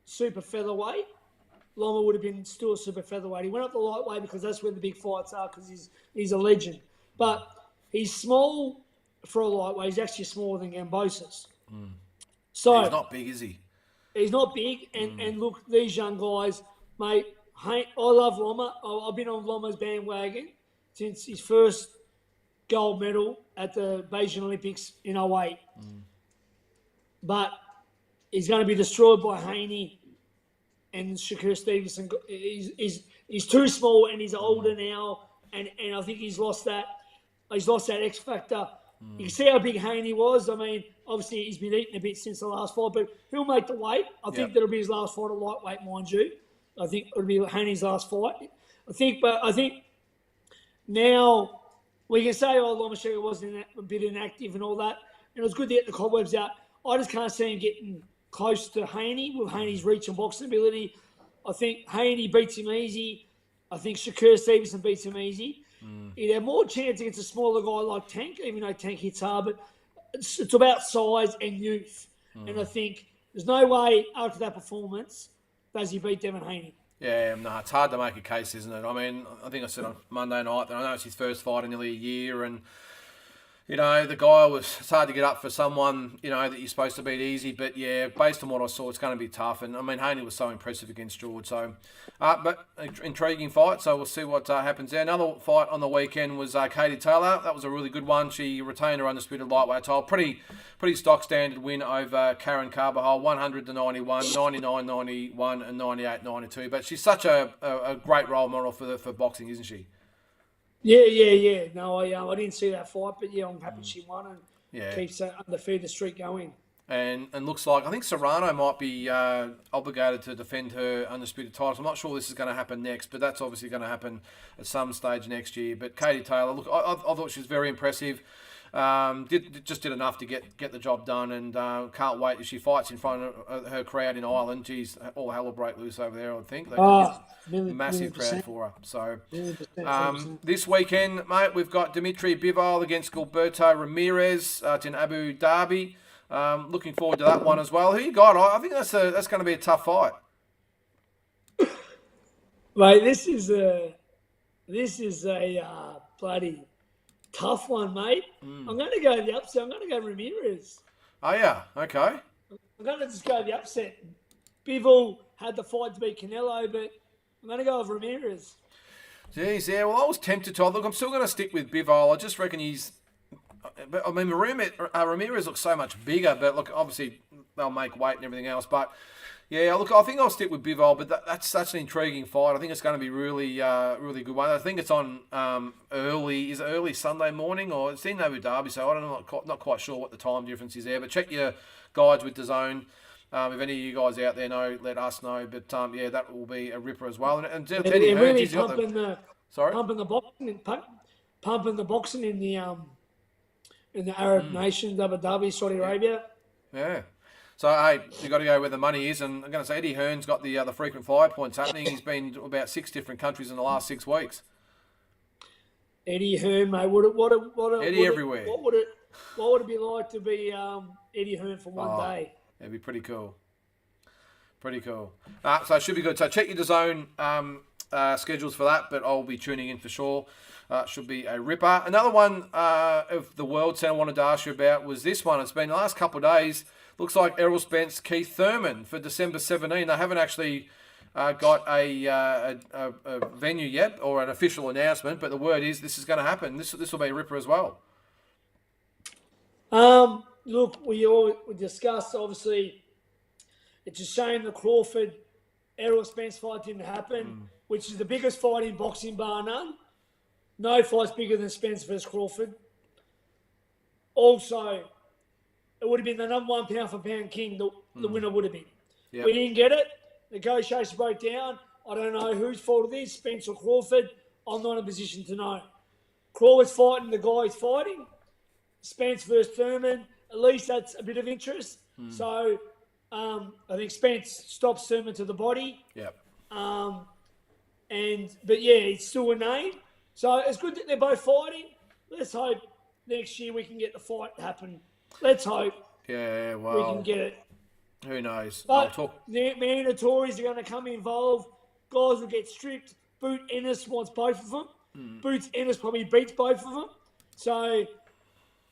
super featherweight, Loma would have been still a super featherweight. He went up the lightweight because that's where the big fights are because he's a legend. But he's small for a lightweight. He's actually smaller than Gambosis. So he's not big, is he? He's not big. And look, these young guys, mate, I love Loma. I've been on Loma's bandwagon since his first gold medal at the Beijing Olympics in 2008. But he's going to be destroyed by Haney and Shakur Stevenson. He's too small and he's older now, and I think he's lost that X factor. You can see how big Haney was. I mean, obviously he's been eating a bit since the last fight, but he'll make the weight. I think that'll be his last fight at lightweight, mind you. I think it'll be Haney's last fight. I think now we can say, Lomachenko wasn't a bit inactive and all that, and it was good to get the cobwebs out. I just can't see him getting close to Haney with Haney's reach and boxing ability. I think Haney beats him easy. I think Shakur Stevenson beats him easy. He'd have more chance against a smaller guy like Tank, even though Tank hits hard, but it's about size and youth. And I think there's no way after that performance does he beat Devin Haney. Yeah, no, it's hard to make a case, isn't it? I mean, I think I said on Monday night that I know it's his first fight in nearly a year, and the guy it's hard to get up for someone, that you're supposed to beat easy. But yeah, based on what I saw, it's going to be tough. And I mean, Haney was so impressive against George. So, but intriguing fight. So we'll see what happens there. Another fight on the weekend was Katie Taylor. That was a really good one. She retained her undisputed lightweight title. Pretty stock standard win over Karen Carbajal, 100-91, 99-91, and 98-92. But she's such a great role model for boxing, isn't she? Yeah. No, I didn't see that fight, but yeah, I'm happy she won and keeps that undefeated streak going. And looks like, I think Serrano might be obligated to defend her undisputed title. I'm not sure this is going to happen next, but that's obviously going to happen at some stage next year. But Katie Taylor, look, I thought she was very impressive. Did enough to get the job done, and can't wait if she fights in front of her crowd in Ireland. Geez, all hell will break loose over there, I think. Massive crowd for her. So this weekend, mate, we've got Dimitri Bivol against Gilberto Ramirez in Abu Dhabi. Looking forward to that one as well. Who you got? I think that's going to be a tough fight. Mate, this is a bloody tough one, mate. I'm going to go the upset. I'm going to go Ramirez. Oh, yeah. Okay. I'm going to just go the upset. Bivol had the fight to beat Canelo, but I'm going to go with Ramirez. Jeez, yeah. Well, I was tempted to. Look, I'm still going to stick with Bivol. I just reckon I mean, Ramirez looks so much bigger, but look, obviously they'll make weight and everything else. But yeah, look, I think I'll stick with Bivol. But that's such an intriguing fight. I think it's going to be really good one. I think it's on early Sunday morning, or it's in Abu Dhabi, so I don't know, not quite sure what the time difference is there. But check your guides with DAZN. If any of you guys out there know, let us know. But yeah, that will be a ripper as well. And Teddy Hearns, really he's got pumping the boxing in the Arab nations, Abu Dhabi, Saudi Arabia. Yeah. So, hey, you got to go where the money is. And I'm going to say Eddie Hearns got the frequent flyer points happening. He's been to about 6 different countries in the last 6 weeks. Eddie Hearn, mate. Eddie everywhere. What would it be like to be Eddie Hearn for one day? It'd be pretty cool. So it should be good. So check your DAZN schedules for that, but I'll be tuning in for sure. Should be a ripper. Another one of the World Center I wanted to ask you about was this one. It's been the last couple of days. Looks like Errol Spence, Keith Thurman for December 17. They haven't actually got a venue yet or an official announcement, but the word is this is going to happen. This will be a ripper as well. Look, we discussed, obviously, it's a shame the Crawford Errol Spence fight didn't happen, which is the biggest fight in boxing, bar none. No fight's bigger than Spence versus Crawford. Also, it would have been the number 1 pound for pound king, the winner would have been. Yep. We didn't get it. Negotiations broke down. I don't know whose fault it is, Spence or Crawford. I'm not in a position to know. Crawford's fighting the guy he's fighting. Spence versus Thurman, at least that's a bit of interest. So I think Spence stops Thurman to the body. Yep. But yeah, it's still a name. So it's good that they're both fighting. Let's hope next year we can get the fight happen. Let's hope. Yeah, well, we can get it. Who knows? But mandatories are going to come involved. Guys will get stripped. Boot Ennis wants both of them. Boots Ennis probably beats both of them. So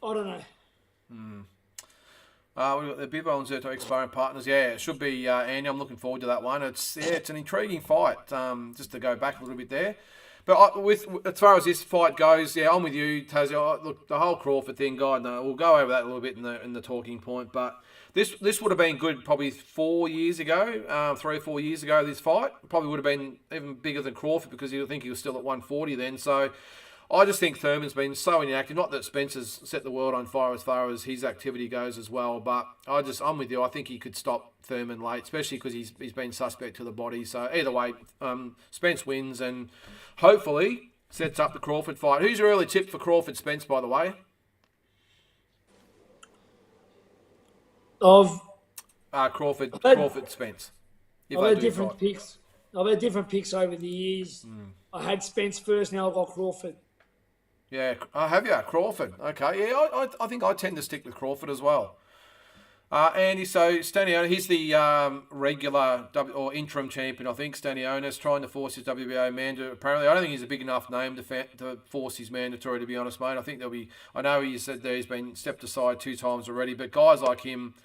I don't know. We've got the Bivol and Zerto expiring partners. Yeah, it should be Andy. I'm looking forward to that one. It's an intriguing fight. Just to go back a little bit there. But as far as this fight goes, yeah, I'm with you, Tasman. Look, the whole Crawford thing, God, no, we'll go over that a little bit in the talking point. But this would have been good probably 4 years ago, 3 or 4 years ago. This fight probably would have been even bigger than Crawford because you think he was still at 140 then. So I just think Thurman's been so inactive. Not that Spencer's set the world on fire as far as his activity goes as well, but I'm with you. I think he could stop Thurman late, especially because he's been suspect to the body. So either way, Spence wins and hopefully sets up the Crawford fight. Who's your early tip for Crawford Spence, by the way? Crawford Spence. I've had different picks. I've had different picks over the years. I had Spence first, now I've got Crawford. Yeah, have you? Crawford. Okay, yeah, I think I tend to stick with Crawford as well. Andy, so Stanionis, he's the regular or interim champion, I think. Stanionis trying to force his WBA mandatory. Apparently, I don't think he's a big enough name to force his mandatory, to be honest, mate. I think there'll be. I know he said that he's been stepped aside 2 times already, but guys like him,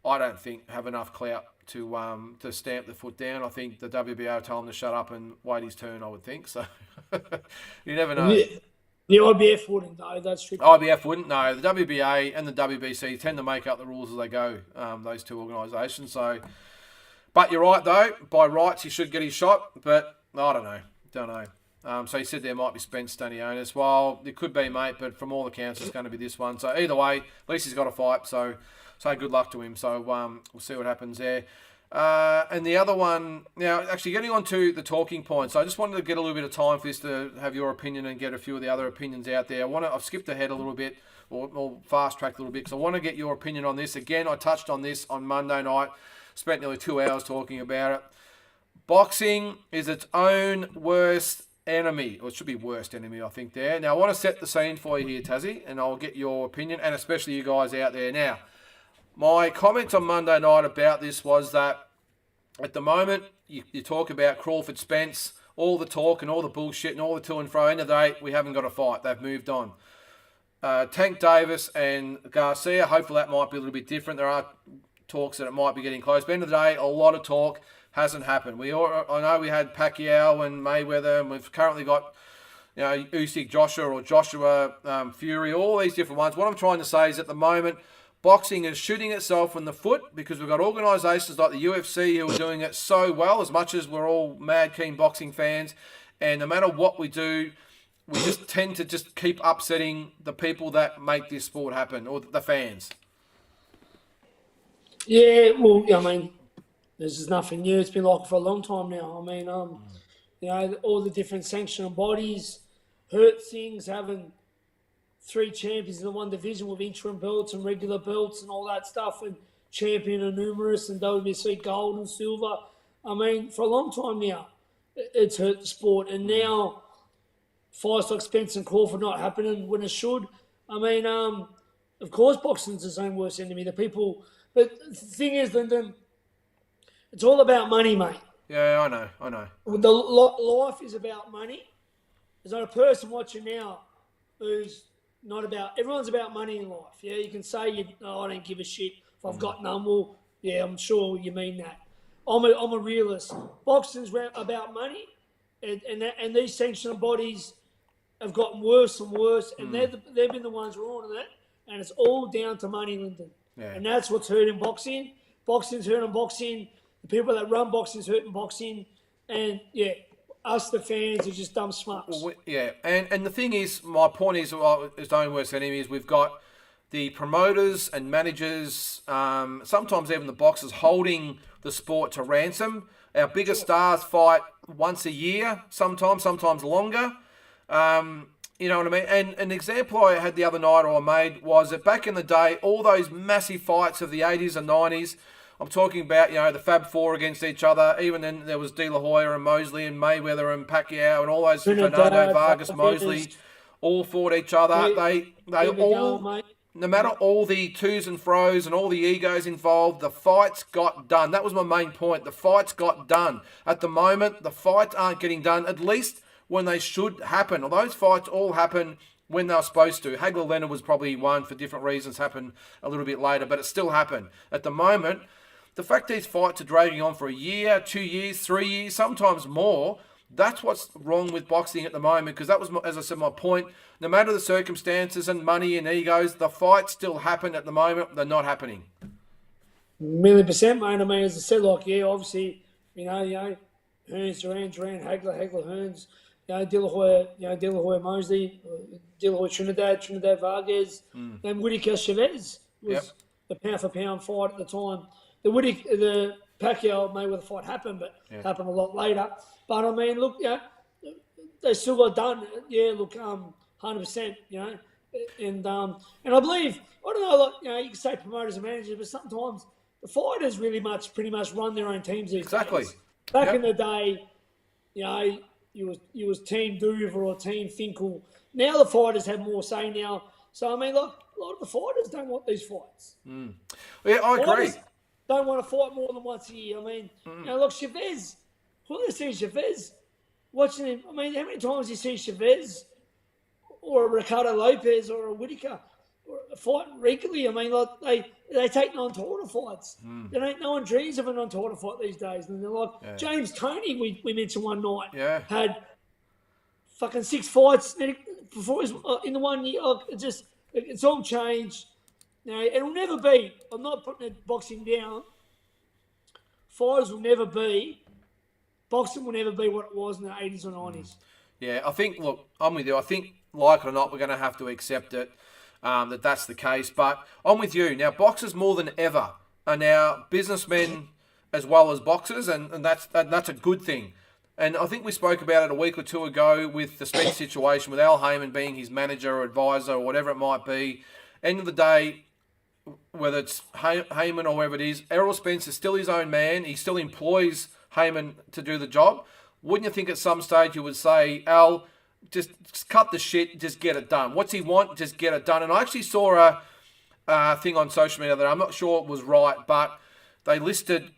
I don't think have enough clout to stamp the foot down. I think the WBA will tell him to shut up and wait his turn, I would think. So you never know. Yeah. The IBF wouldn't, though. That's true. IBF wouldn't. No, the WBA and the WBC tend to make up the rules as they go, those 2 organisations. So, but you're right, though. By rights, he should get his shot, but I don't know. So he said there might be Spence Stanionis. Well, it could be, mate, but from all accounts, it's going to be this one. So either way, at least he's got a fight. So good luck to him. So we'll see what happens there. And the other one, now, actually getting on to the talking points, I just wanted to get a little bit of time for this to have your opinion and get a few of the other opinions out there. I've skipped ahead a little bit, or fast-tracked a little bit, because I want to get your opinion on this. Again, I touched on this on Monday night, spent nearly 2 hours talking about it. Boxing is its own worst enemy, or it should be worst enemy, I think, there. Now, I want to set the scene for you here, Tassie, and I'll get your opinion, and especially you guys out there. Now, my comment on Monday night about this was that at the moment, you talk about Crawford Spence, all the talk and all the bullshit and all the to and fro. End of the day, we haven't got a fight. They've moved on. Tank Davis and Garcia, hopefully that might be a little bit different. There are talks that it might be getting close. But end of the day, a lot of talk hasn't happened. I know we had Pacquiao and Mayweather, and we've currently got Usyk, Joshua, Fury, all these different ones. What I'm trying to say is at the moment, boxing is shooting itself in the foot because we've got organisations like the UFC who are doing it so well, as much as we're all mad keen boxing fans. And no matter what we do, we just tend to just keep upsetting the people that make this sport happen, or the fans. Yeah, well, I mean, this is nothing new. It's been like it for a long time now. I mean, all the different sanctioning bodies hurt things, having 3 champions in the one division with interim belts and regular belts and all that stuff, and champion and numerous and WBC gold and silver. I mean, for a long time now, it's hurt the sport. And now, fights like Spence and Crawford not happening when it should. I mean, of course, boxing's its own worst enemy. The people, but the thing is, Lyndon, it's all about money, mate. Yeah, I know. The life is about money. There's not a person watching now who's not about. Everyone's about money in life. Yeah, you can say I don't give a shit if I've got none. Well, yeah, I'm sure you mean that. I'm a realist. Boxing's about money, and these sanctioning bodies have gotten worse and worse, and they've been the ones ruining it, and it's all down to money, Lyndon. Yeah. And that's what's hurting boxing. Boxing's hurting boxing. The people that run boxing's hurting boxing, and yeah, us the fans are just dumb smucks. Well, yeah, and the thing is, my point is, its own worst enemy is we've got the promoters and managers, sometimes even the boxers, holding the sport to ransom. Our biggest stars fight once a year, sometimes longer. You know what I mean? And an example I had the other night, or I made, was that back in the day, all those massive fights of the 80s and 90s, I'm talking about, the Fab Four against each other. Even then, there was De La Hoya and Mosley and Mayweather and Pacquiao and all those, Fernando, Vargas, Mosley, all fought each other. They all, no matter all the twos and fros and all the egos involved, the fights got done. That was my main point. The fights got done. At the moment, the fights aren't getting done, at least when they should happen. Well, those fights all happen when they were supposed to. Hagler-Leonard was probably one for different reasons, happened a little bit later, but it still happened. At the moment, the fact these fights are dragging on for a year, 2 years, 3 years, sometimes more, that's what's wrong with boxing at the moment, because that was, as I said, my point. No matter the circumstances and money and egos, the fights still happen at the moment. They're not happening. 1,000,000%, mate. I mean, as I said, obviously, Hearns, Duran, Hagler, Hearns, De La Hoya, Mosley, De La Hoya, Trinidad, Vargas, and Whittaker Chavez was the pound-for-pound fight at the time. The Pacquiao Mayweather fight happened, but happened a lot later. But I mean, look, they still got done. 100%. And I believe, I don't know, you can say promoters and managers, but sometimes the fighters pretty much run their own teams these days. Back in the day, you was Team Duver or Team Finkel. Now the fighters have more say now. So I mean, look, lot of the fighters don't want these fights. Yeah, I agree. Fighters don't want to fight more than once a year. I mean, look, Chavez, when I see Chavez, watching him, I mean, how many times you see Chavez or a Ricardo Lopez or a Whitaker fighting regularly? I mean, like they take non-title fights. No one dreams of a non-title fight these days. And they're like, James Toney, we mentioned one night, had fucking 6 fights before in the 1 year. It's all changed. Now, it'll never be, I'm not putting boxing down. Fighters will never be, boxing will never be what it was in the 80s or 90s. Yeah, I think, look, I'm with you. I think, like it or not, we're going to have to accept it, that's the case. But I'm with you. Now, boxers more than ever are now businessmen as well as boxers, and that's a good thing. And I think we spoke about it a week or two ago with the Spence situation, with Al Heyman being his manager or advisor or whatever it might be. End of the day, whether it's Heyman or whoever it is, Errol Spence is still his own man. He still employs Heyman to do the job. Wouldn't you think at some stage you would say, Al, just cut the shit, just get it done? What's he want? Just get it done. And I actually saw a thing on social media that I'm not sure it was right, but they listed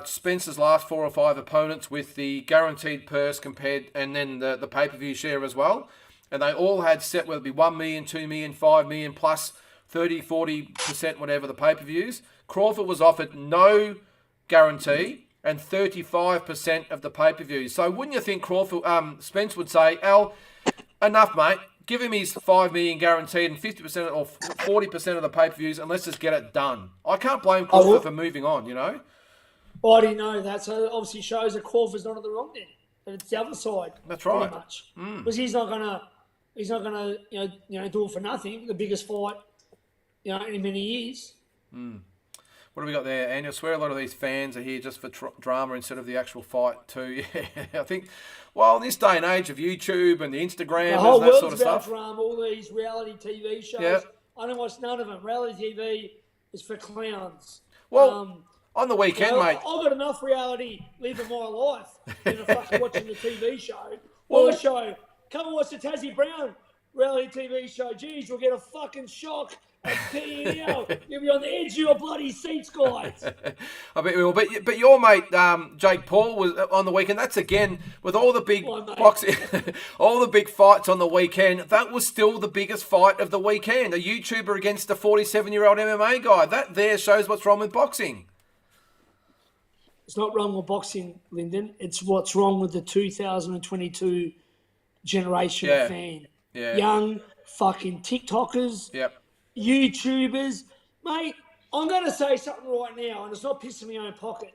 Spence's last 4 or 5 opponents with the guaranteed purse compared, and then the pay-per-view share as well. And they all had set, whether it be 1 million, 2 million, 5 million, plus 30, 40%, whatever the pay-per-views. Crawford was offered no guarantee and 35% of the pay-per-views. So wouldn't you think Crawford, Spence would say, Al, enough, mate. Give him his 5 million guaranteed and 50% or 40% of the pay-per-views, and let's just get it done. I can't blame Crawford for moving on, you know? I didn't know that. So it obviously shows that Crawford's not on the wrong end. And it's the other side. That's right. Pretty much. Because he's not gonna do it for nothing. The biggest fight, in many years. What do we got there, Andy? I swear a lot of these fans are here just for drama instead of the actual fight too. Yeah, I think, well, in this day and age of YouTube and the Instagram and that sort of stuff. Drama, all these reality TV shows. Yeah. I don't watch none of them. Reality TV is for clowns. Well, on the weekend, mate. I've got enough reality living my life than fucking watching the TV show. Or show. Come and watch the Tassie Brown reality TV show. Geez, you'll get a fucking shock. You'll be on the edge of your bloody seats, guys. I bet we will. But your mate, Jake Paul, was on the weekend. That's again with all the big boxing, all the big fights on the weekend. That was still the biggest fight of the weekend. A YouTuber against a 47-year-old MMA guy. That there shows what's wrong with boxing. It's not wrong with boxing, Lyndon. It's what's wrong with the 2022 generation of fan. Yeah. Young fucking TikTokers. Yep. YouTubers. Mate, I'm going to say something right now, and it's not pissing me in my own pocket.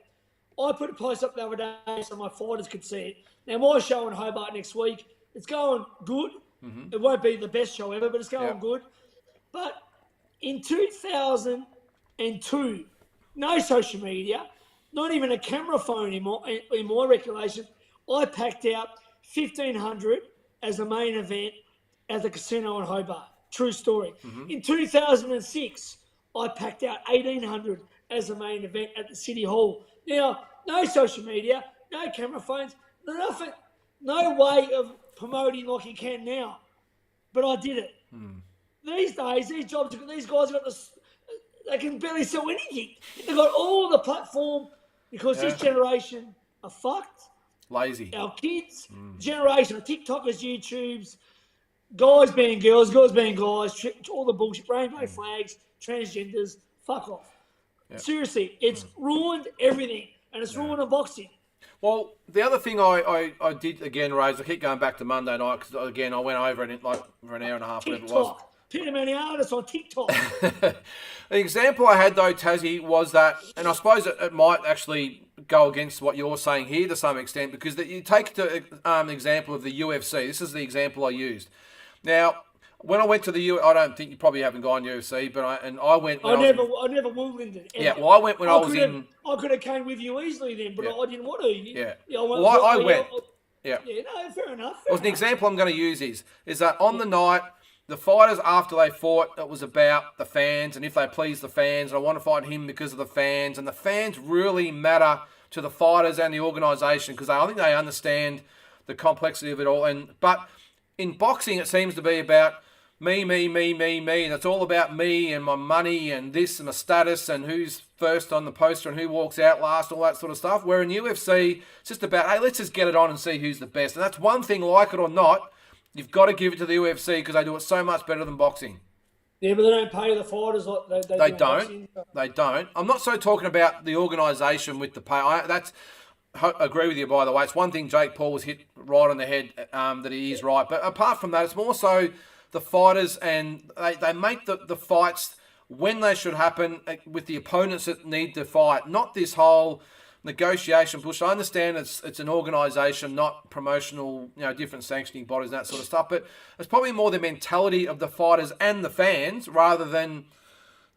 I put a post up the other day so my fighters could see it. Now, my show in Hobart next week, it's going good. It won't be the best show ever, but it's going good. But in 2002, no social media, not even a camera phone in my recollection, I packed out 1,500 as the main event at the casino in Hobart. True story. In 2006, I packed out 1,800 as the main event at the City Hall. Now, no social media, no camera phones, nothing, no way of promoting like you can now. But I did it. These days, these guys have got they can barely sell anything. They've got all the platform because this generation are fucked. Lazy. Our kids, generation of TikTokers, YouTubes, guys being girls being guys, all the bullshit, rainbow flags, transgenders, fuck off. Yep. Seriously, it's ruined everything, and it's ruined boxing. Well, the other thing I did, again, Rose, I keep going back to Monday night, because, again, I went over it for an hour and a half, whatever it was. Peter Maniatis on TikTok. The example I had, though, Tassie, was that, and I suppose it might actually go against what you're saying here to some extent, because that you take the example of the UFC. This is the example I used. Now, when I went to the UFC, I don't think you probably haven't gone UFC, but I went. I never will, Lyndon. Yeah, well, I went when I was in. I could have came with you easily then, but I didn't want to. I went. Yeah, no, fair enough. Well, an example I'm going to use is that on the night, the fighters, after they fought, it was about the fans and if they please the fans. And I want to fight him because of the fans. And the fans really matter to the fighters and the organisation because I think they understand the complexity of it all. But in boxing, it seems to be about me, and it's all about me and my money and this and my status and who's first on the poster and who walks out last, all that sort of stuff. Where in UFC, it's just about, hey, let's just get it on and see who's the best. And that's one thing, like it or not, you've got to give it to the UFC because they do it so much better than boxing. Yeah, but they don't pay the fighters like they do in boxing. They don't. I'm not so talking about the organisation with the pay. I agree with you, by the way. It's one thing Jake Paul was hit right on the head that he is right. But apart from that, it's more so the fighters, and they make the fights when they should happen with the opponents that need to fight, not this whole negotiation push. I understand it's an organisation, not promotional, different sanctioning bodies and that sort of stuff, but it's probably more the mentality of the fighters and the fans rather than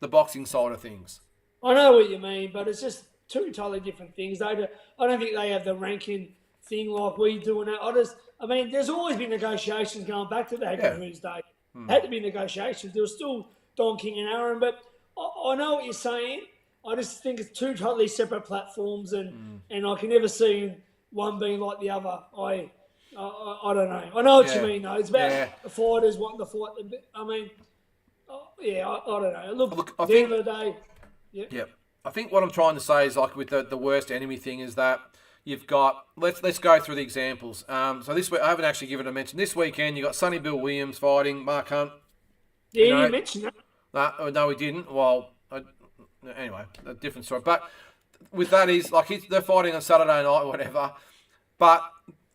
the boxing side of things. I know what you mean, but it's just two totally different things. I don't think they have the ranking thing like we do. And there's always been negotiations going back to the Hagger's day. Had to be negotiations. There was still Don King and Aaron, but I know what you're saying. I just think it's two totally separate platforms, and I can never see one being like the other. I don't know. I know what you mean, though. It's about the fighters wanting to fight. I don't know. Look, at the end of the day, yeah. I think what I'm trying to say is, like with the worst enemy thing, is that you've got, let's go through the examples. So this week, I haven't actually given it a mention. This weekend, you got Sonny Bill Williams fighting Mark Hunt. Yeah, you mentioned that. No, we didn't. Well, anyway, a different story. But with that is, like, they're fighting on Saturday night or whatever. But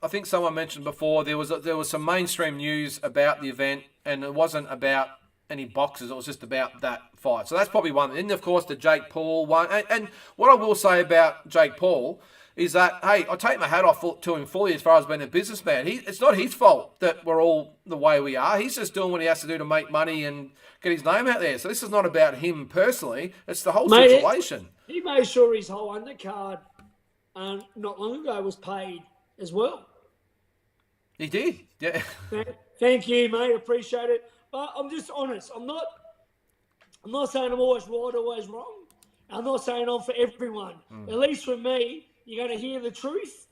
I think someone mentioned before, there was some mainstream news about the event, and it wasn't about any boxers. It was just about that fight. So that's probably one. And of course, the Jake Paul one. And what I will say about Jake Paul is that, hey, I take my hat off to him fully as far as being a businessman. It's not his fault that we're all the way we are. He's just doing what he has to do to make money and get his name out there. So this is not about him personally. It's the whole situation. He made sure his whole undercard not long ago was paid as well. He did, yeah. Thank you, mate. Appreciate it. But I'm just honest. I'm not saying I'm always right, always wrong. I'm not saying I'm for everyone. At least for me, you're going to hear the truth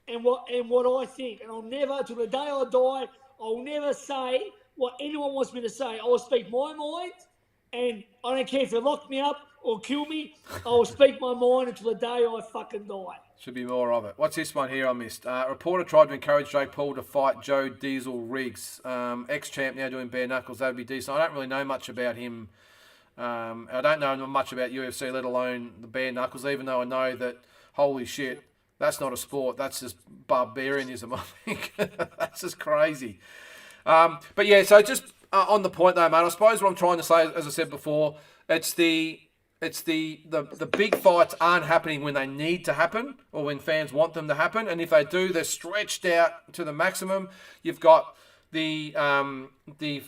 and what I think. And I'll never, till the day I die, I'll never say what anyone wants me to say. I will speak my mind, and I don't care if you lock me up or kill me. I will speak my mind until the day I fucking die. Should be more of it. What's this one here I missed? A reporter tried to encourage Jake Paul to fight Joe Diesel Riggs. Ex-champ now doing bare knuckles. That would be decent. I don't really know much about him. I don't know much about UFC, let alone the bare knuckles, even though I know that, holy shit, that's not a sport. That's just barbarianism, I think. That's just crazy. But yeah, so just on the point though, mate, I suppose what I'm trying to say, as I said before, it's the big fights aren't happening when they need to happen or when fans want them to happen. And if they do, they're stretched out to the maximum. You've got the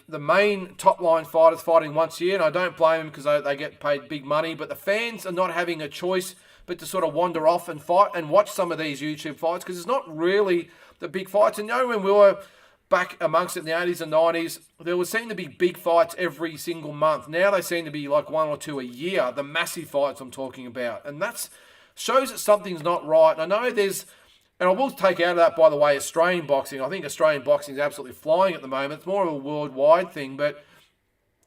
main top line fighters fighting once a year, and I don't blame them because they get paid big money, but the fans are not having a choice but to sort of wander off and fight and watch some of these YouTube fights because it's not really the big fights. And when we were back amongst it in the 80s and 90s, there would seem to be big fights every single month. Now they seem to be like one or two a year, the massive fights I'm talking about. And that shows that something's not right. And I know and I will take out of that, by the way, Australian boxing. I think Australian boxing is absolutely flying at the moment. It's more of a worldwide thing, but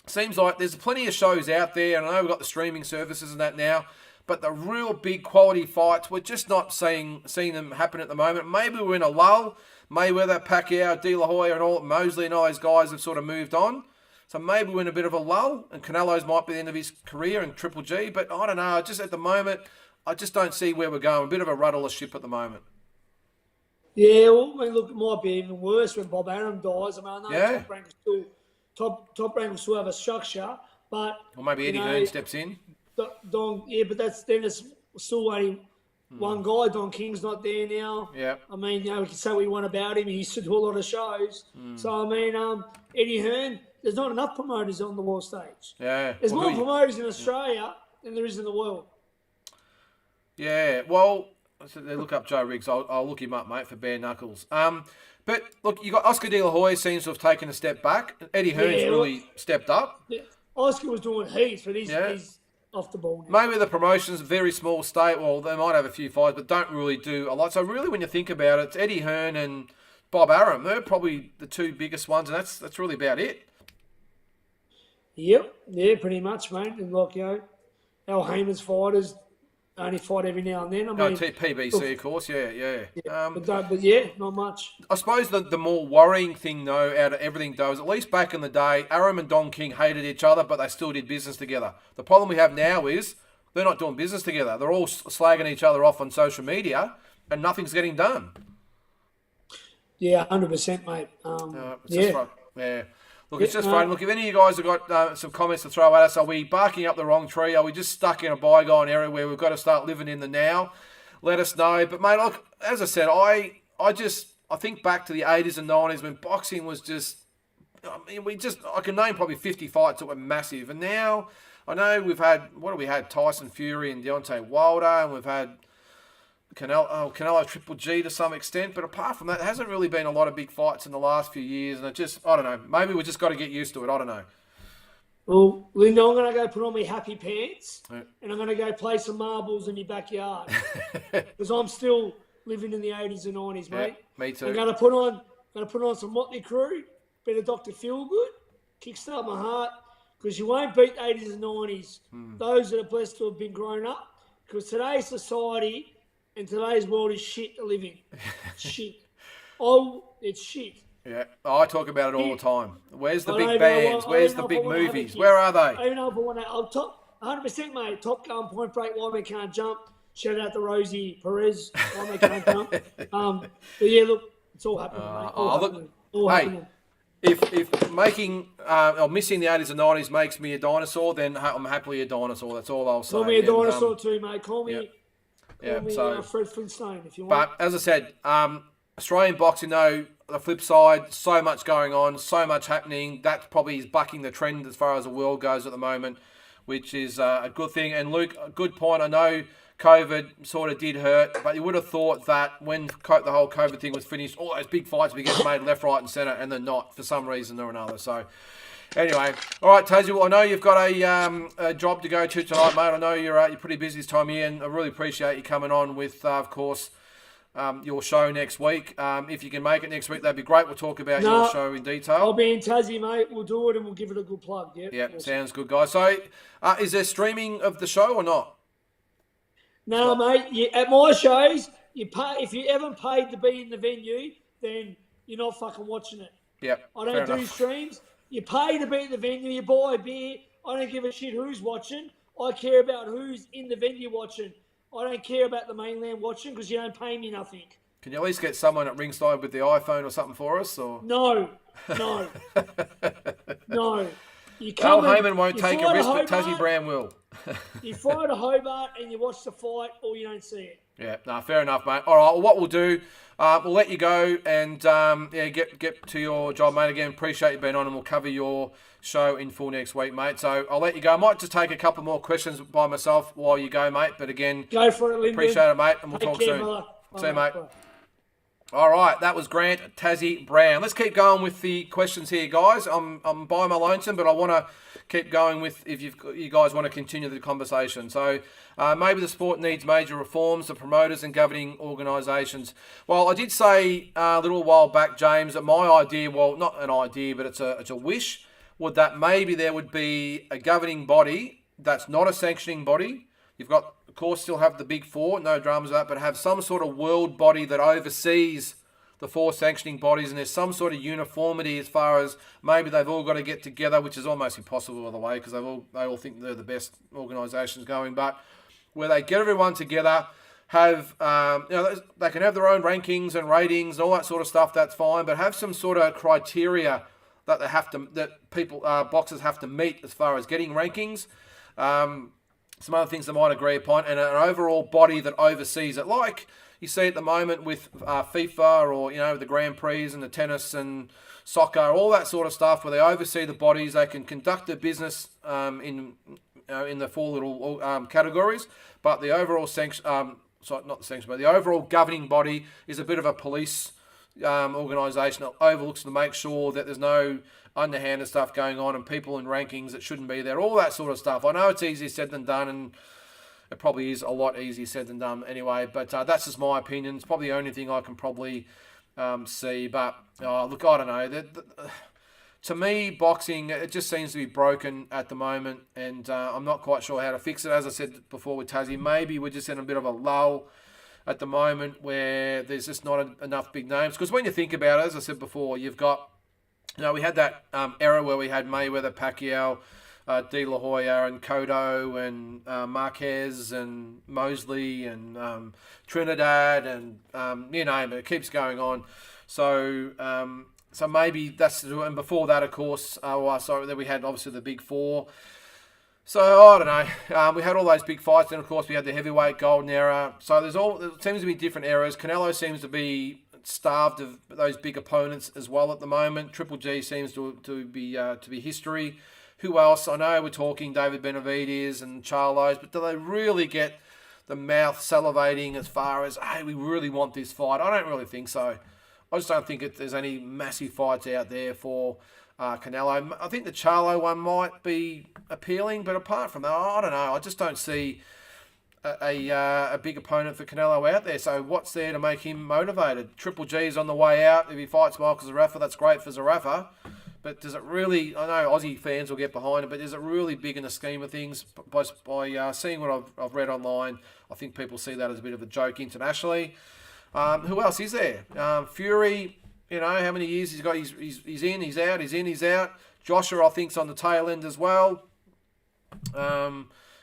it seems like there's plenty of shows out there. And I know we've got the streaming services and that now, but the real big quality fights, we're just not seeing them happen at the moment. Maybe we're in a lull. Mayweather, Pacquiao, De La Hoya, and all Mosley and all those guys have sort of moved on. So maybe we're in a bit of a lull, and Canelo's might be the end of his career in Triple G. But I don't know. Just at the moment, I just don't see where we're going. A bit of a rudderless ship at the moment. Yeah, well, look, it might be even worse when Bob Arum dies. I know top rank will still have a structure, but or maybe Eddie Hearn steps in. But it's still only one guy. Don King's not there now. Yeah. We can say what we want about him. He used to do a lot of shows. So, Eddie Hearn, there's not enough promoters on the world stage. Yeah. There's more promoters in Australia than there is in the world. Yeah. Well, they look up Joe Riggs. I'll look him up, mate, for bare knuckles. But look, you got Oscar De La Hoya seems to have taken a step back. Eddie Hearn's really stepped up. Yeah. Oscar was doing heaps, but he's off the ball now. Maybe the promotion's a very small state. Well, they might have a few fights, but don't really do a lot. So really, when you think about it, it's Eddie Hearn and Bob Arum. They're probably the two biggest ones, and that's really about it. Yep, yeah, pretty much, mate. And like, Al Heyman's fighters only fight every now and then. I No, mean, PBC, of course. Yeah. but yeah, not much. I suppose the more worrying thing, though, out of everything, though, is at least back in the day, Aram and Don King hated each other, but they still did business together. The problem we have now is they're not doing business together. They're all slagging each other off on social media, and nothing's getting done. Yeah, 100%, mate. It's just yeah. Look, it's just fun. Look, if any of you guys have got some comments to throw at us, are we barking up the wrong tree? Are we just stuck in a bygone era where we've got to start living in the now? Let us know. But, mate, look, as I said, I think back to the 80s and 90s when boxing was just, I mean, I can name probably 50 fights that were massive. And now, I know we've had, Tyson Fury and Deontay Wilder, and we've had Canelo Triple G to some extent, but apart from that, there hasn't really been a lot of big fights in the last few years, and I don't know, maybe we just got to get used to it, I don't know. Well, Linda, I'm going to go put on my happy pants, and I'm going to go play some marbles in your backyard, because I'm still living in the 80s and 90s, mate. Yeah, me too. I'm going to put on some Motley Crue, bit of Dr. Feelgood, kickstart my heart, because you won't beat the 80s and 90s, those that are blessed to have been grown up, because today's society and today's world is shit to live in. Shit. Oh, it's shit. Yeah, I talk about it all the time. Where's the big bands? Where's the big movies? Where are they? I don't know if I want to. I'll top 100%, mate. Top Gun, Point Break, Why Man Can't Jump. Shout out to Rosie Perez. Why Man Can't Jump. But yeah, look, it's all happening, mate. All happening. If making or missing the 80s and 90s makes me a dinosaur, then I'm happily a dinosaur. That's all I'll say. Call me a dinosaur too, mate. Call me. Yeah, Fred Flintstone, if you want. But as I said, Australian boxing, though, the flip side, so much going on, so much happening. That probably is bucking the trend as far as the world goes at the moment, which is a good thing. And Luke, a good point. I know COVID sort of did hurt, but you would have thought that when the whole COVID thing was finished, all those big fights would be getting made left, right, and centre, and they're not for some reason or another. So. Anyway, all right, Tasy. Well, I know you've got a job to go to tonight, mate. I know you're pretty busy this time of year, and I really appreciate you coming on with, of course, your show next week. If you can make it next week, that'd be great. We'll talk about your show in detail. I'll be in Tassie, mate. We'll do it, and we'll give it a good plug. Yeah, awesome. Sounds good, guys. So, is there streaming of the show or not? No, mate. At my shows, you pay. If you haven't paid to be in the venue, then you're not fucking watching it. Yep. I don't do streams. You pay to be at the venue, you buy a beer. I don't give a shit who's watching. I care about who's in the venue watching. I don't care about the mainland watching because you don't pay me nothing. Can you at least get someone at ringside with the iPhone or something for us? Or No. No. Al Heyman won't take a risk, but Tassie Brown will. You fly to Hobart and you watch the fight or you don't see it. Yeah, no, fair enough, mate. All right, well, what we'll do, we'll let you go and get to your job, mate. Again, appreciate you being on, and we'll cover your show in full next week, mate. So I'll let you go. I might just take a couple more questions by myself while you go, mate. But again, go for it, Lyndon. Appreciate it, mate, and we'll talk soon. See you, mate. All right, that was Grant Tassie Brown. Let's keep going with the questions here, guys. I'm by my lonesome, but I want to keep going with if you guys want to continue the conversation. So maybe the sport needs major reforms, the promoters and governing organisations. Well, I did say a little while back, James, that my idea, well, not an idea, but it's a wish, would that maybe there would be a governing body that's not a sanctioning body. You've got, of course, still have the big four, no dramas of that, but have some sort of world body that oversees the four sanctioning bodies, and there's some sort of uniformity as far as maybe they've all got to get together, which is almost impossible by the way, because they all think they're the best organisations going, but where they get everyone together, have they can have their own rankings and ratings and all that sort of stuff. That's fine, but have some sort of criteria that boxers have to meet as far as getting rankings. Some other things they might agree upon, and an overall body that oversees it, like you see at the moment with FIFA or the Grand Prix and the tennis and soccer, all that sort of stuff, where they oversee the bodies. They can conduct their business in the four little categories, but the overall the overall governing body is a bit of a police organisation that overlooks to make sure that there's no underhanded stuff going on and people in rankings that shouldn't be there, all that sort of stuff. I know it's easier said than done, and it probably is a lot easier said than done anyway, but that's just my opinion. It's probably the only thing I can probably see, but look, I don't know. to me, boxing, it just seems to be broken at the moment, and I'm not quite sure how to fix it. As I said before with Tassie, maybe we're just in a bit of a lull at the moment where there's just not enough big names. Because when you think about it, as I said before, you've got, we had that era where we had Mayweather, Pacquiao, De La Hoya and Cotto and Marquez and Mosley and Trinidad and you name it. It keeps going on. So so maybe that's, and before that, of course, then we had obviously the big four. So I don't know. We had all those big fights. Then of course we had the heavyweight golden era. So there seems to be different eras. Canelo seems to be starved of those big opponents as well at the moment. Triple G seems to be history. Who else? I know we're talking David Benavidez and Charlos, but do they really get the mouth salivating as far as, hey, we really want this fight? I don't really think so. I just don't think there's any massive fights out there for Canelo. I think the Charlo one might be appealing, but apart from that, I don't know. I just don't see a big opponent for Canelo out there. So what's there to make him motivated? Triple G's on the way out. If he fights Michael Zarafa, that's great for Zarafa. But does it really, I know Aussie fans will get behind it, but is it really big in the scheme of things? By seeing what I've read online, I think people see that as a bit of a joke internationally. Who else is there? Fury, how many years he's got? He's in, he's out, he's in, he's out. Joshua, I think, is on the tail end as well.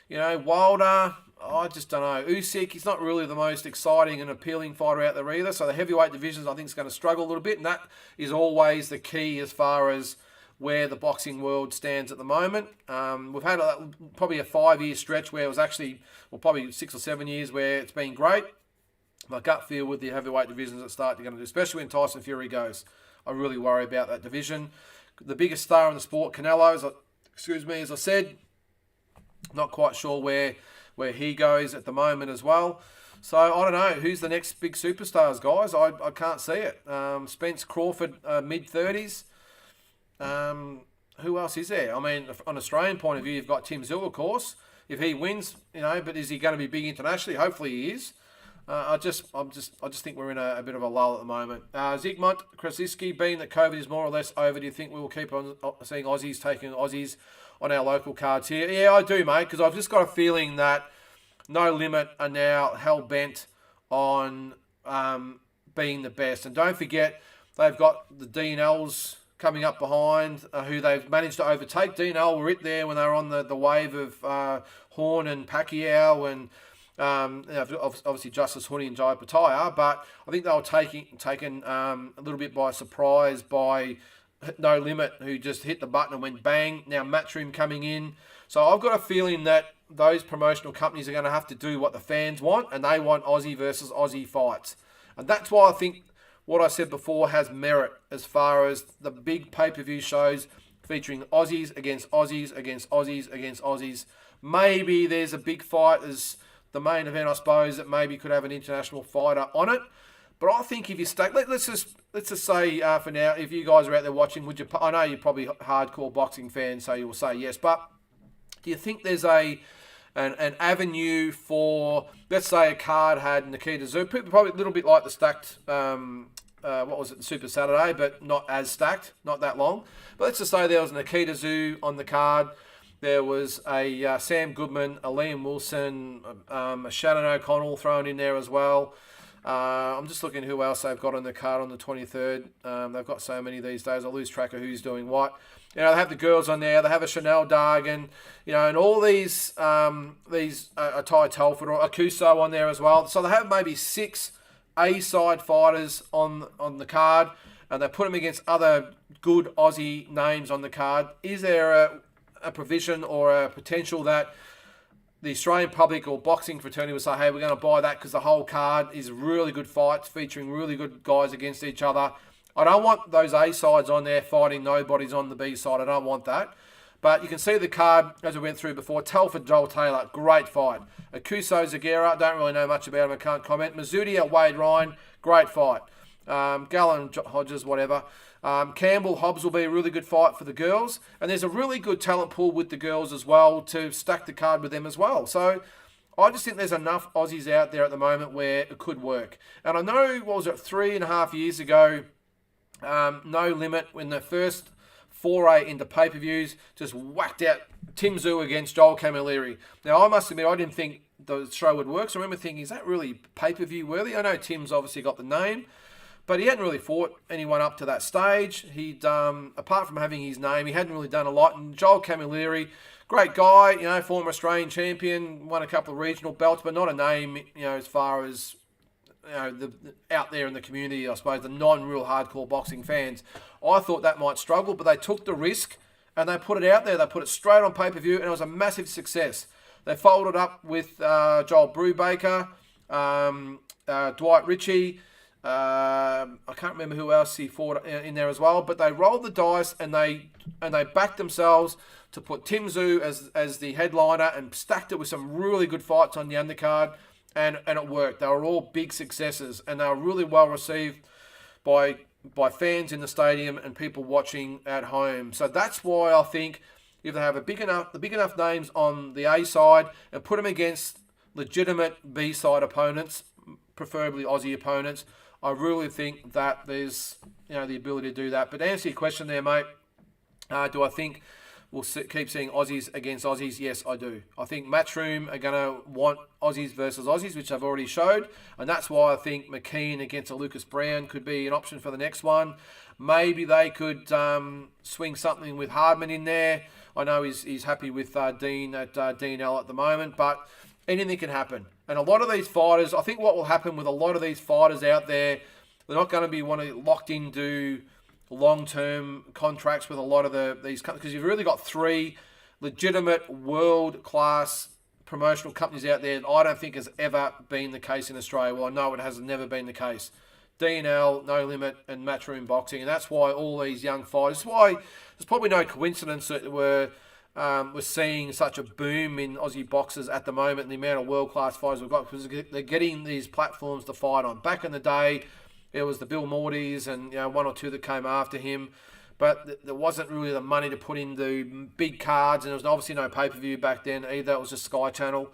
Wilder, I just don't know. Usyk, he's not really the most exciting and appealing fighter out there either. So the heavyweight divisions, I think, is going to struggle a little bit, and that is always the key as far as where the boxing world stands at the moment. We've had probably a 5-year stretch where it was actually, probably 6 or 7 years where it's been great. My gut feel with the heavyweight divisions that start, you're going to do, especially when Tyson Fury goes. I really worry about that division. The biggest star in the sport, Canelo, as I said, not quite sure where he goes at the moment as well. So I don't know who's the next big superstars, guys. I can't see it. Spence Crawford, mid-30s. Who else is there? I mean, on an Australian point of view, you've got Tim Zil, of course. If he wins, but is he going to be big internationally? Hopefully he is. I just think we're in a bit of a lull at the moment. Zygmunt Krasiski, being that COVID is more or less over, do you think we will keep on seeing Aussies taking Aussies on our local cards here? Yeah, I do, mate, because I've just got a feeling that No Limit are now hell-bent on being the best. And don't forget, they've got the D&Ls coming up behind, who they've managed to overtake. D&L were it there when they were on the wave of Horn and Pacquiao and obviously Justice Huni and Jai Pataya, but I think they were taken a little bit by surprise by No Limit, who just hit the button and went bang. Now Matchroom coming in. So I've got a feeling that those promotional companies are going to have to do what the fans want, and they want Aussie versus Aussie fights. And that's why I think what I said before has merit as far as the big pay-per-view shows featuring Aussies against Aussies against Aussies against Aussies. Maybe there's a big fight as the main event, I suppose, that maybe could have an international fighter on it. But I think if you stay, let's just say for now, if you guys are out there watching, would you? I know you're probably hardcore boxing fans, so you will say yes. But do you think there's an avenue for, let's say, a card had Nikita Tszyu, probably a little bit like the stacked, what was it, the Super Saturday, but not as stacked, not that long. But let's just say there was Nikita Tszyu on the card. There was a Sam Goodman, a Liam Wilson, a Shannon O'Connell thrown in there as well. I'm just looking who else they've got on the card on the 23rd. They've got so many these days. I lose track of who's doing what. They have the girls on there. They have a Chanel Dargan, and all these a Ty Telford or a Kuso on there as well. So they have maybe 6 A-side fighters on the card, and they put them against other good Aussie names on the card. Is there a provision or a potential that the Australian public or boxing fraternity will say, hey, we're going to buy that because the whole card is really good fights featuring really good guys against each other? I don't want those A-sides on there fighting nobodies on the B-side. I don't want that. But you can see the card, as we went through before. Telford, Joel Taylor, great fight. Akuso Zagera, don't really know much about him, I can't comment. Mazudia, Wade Ryan, great fight. Gallen, Hodges, whatever. Campbell, Hobbs will be a really good fight for the girls. And there's a really good talent pool with the girls as well to stack the card with them as well. So I just think there's enough Aussies out there at the moment where it could work. And I know, 3.5 years ago, No Limit, when the first foray into pay-per-views, just whacked out Tim Tszyu against Joel Camilleri. Now, I must admit, I didn't think the show would work, so I remember thinking, is that really pay-per-view worthy? I know Tim's obviously got the name, but he hadn't really fought anyone up to that stage. He'd, apart from having his name, he hadn't really done a lot. And Joel Camilleri, great guy, you know, former Australian champion, won a couple of regional belts, but not a name, you know, as far as, you know, out there in the community, I suppose, the non-real hardcore boxing fans. I thought that might struggle, but they took the risk and they put it out there. They put it straight on pay-per-view, and it was a massive success. They followed it up with Joel Brubaker, Dwight Ritchie. I can't remember who else he fought in there as well, but they rolled the dice and they backed themselves to put Tim Tszyu as the headliner and stacked it with some really good fights on the undercard, and it worked. They were all big successes, and they were really well received by fans in the stadium and people watching at home. So that's why I think if they have the big enough names on the A side and put them against legitimate B side opponents, preferably Aussie opponents, I really think that there's, you know, the ability to do that. But to answer your question there, mate, do I think we'll keep seeing Aussies against Aussies? Yes, I do. I think Matchroom are going to want Aussies versus Aussies, which I've already showed. And that's why I think McKean against a Lucas Brown could be an option for the next one. Maybe they could swing something with Hardman in there. I know he's happy with Dean at DNL at the moment, but anything can happen. And a lot of these fighters, I think what will happen with a lot of these fighters out there, they're not going to be locked into long-term contracts with a lot of these companies, because you've really got three legitimate world-class promotional companies out there that I don't think has ever been the case in Australia. Well, I know it has never been the case. DNL, No Limit, and Matchroom Boxing, and that's why all these young fighters. That's why there's probably no coincidence that we're seeing such a boom in Aussie boxers at the moment, and the amount of world-class fighters we've got, because they're getting these platforms to fight on. Back in the day, it was the Bill Mortys and, you know, one or two that came after him, but there wasn't really the money to put into big cards, and there was obviously no pay-per-view back then either. It was just Sky Channel.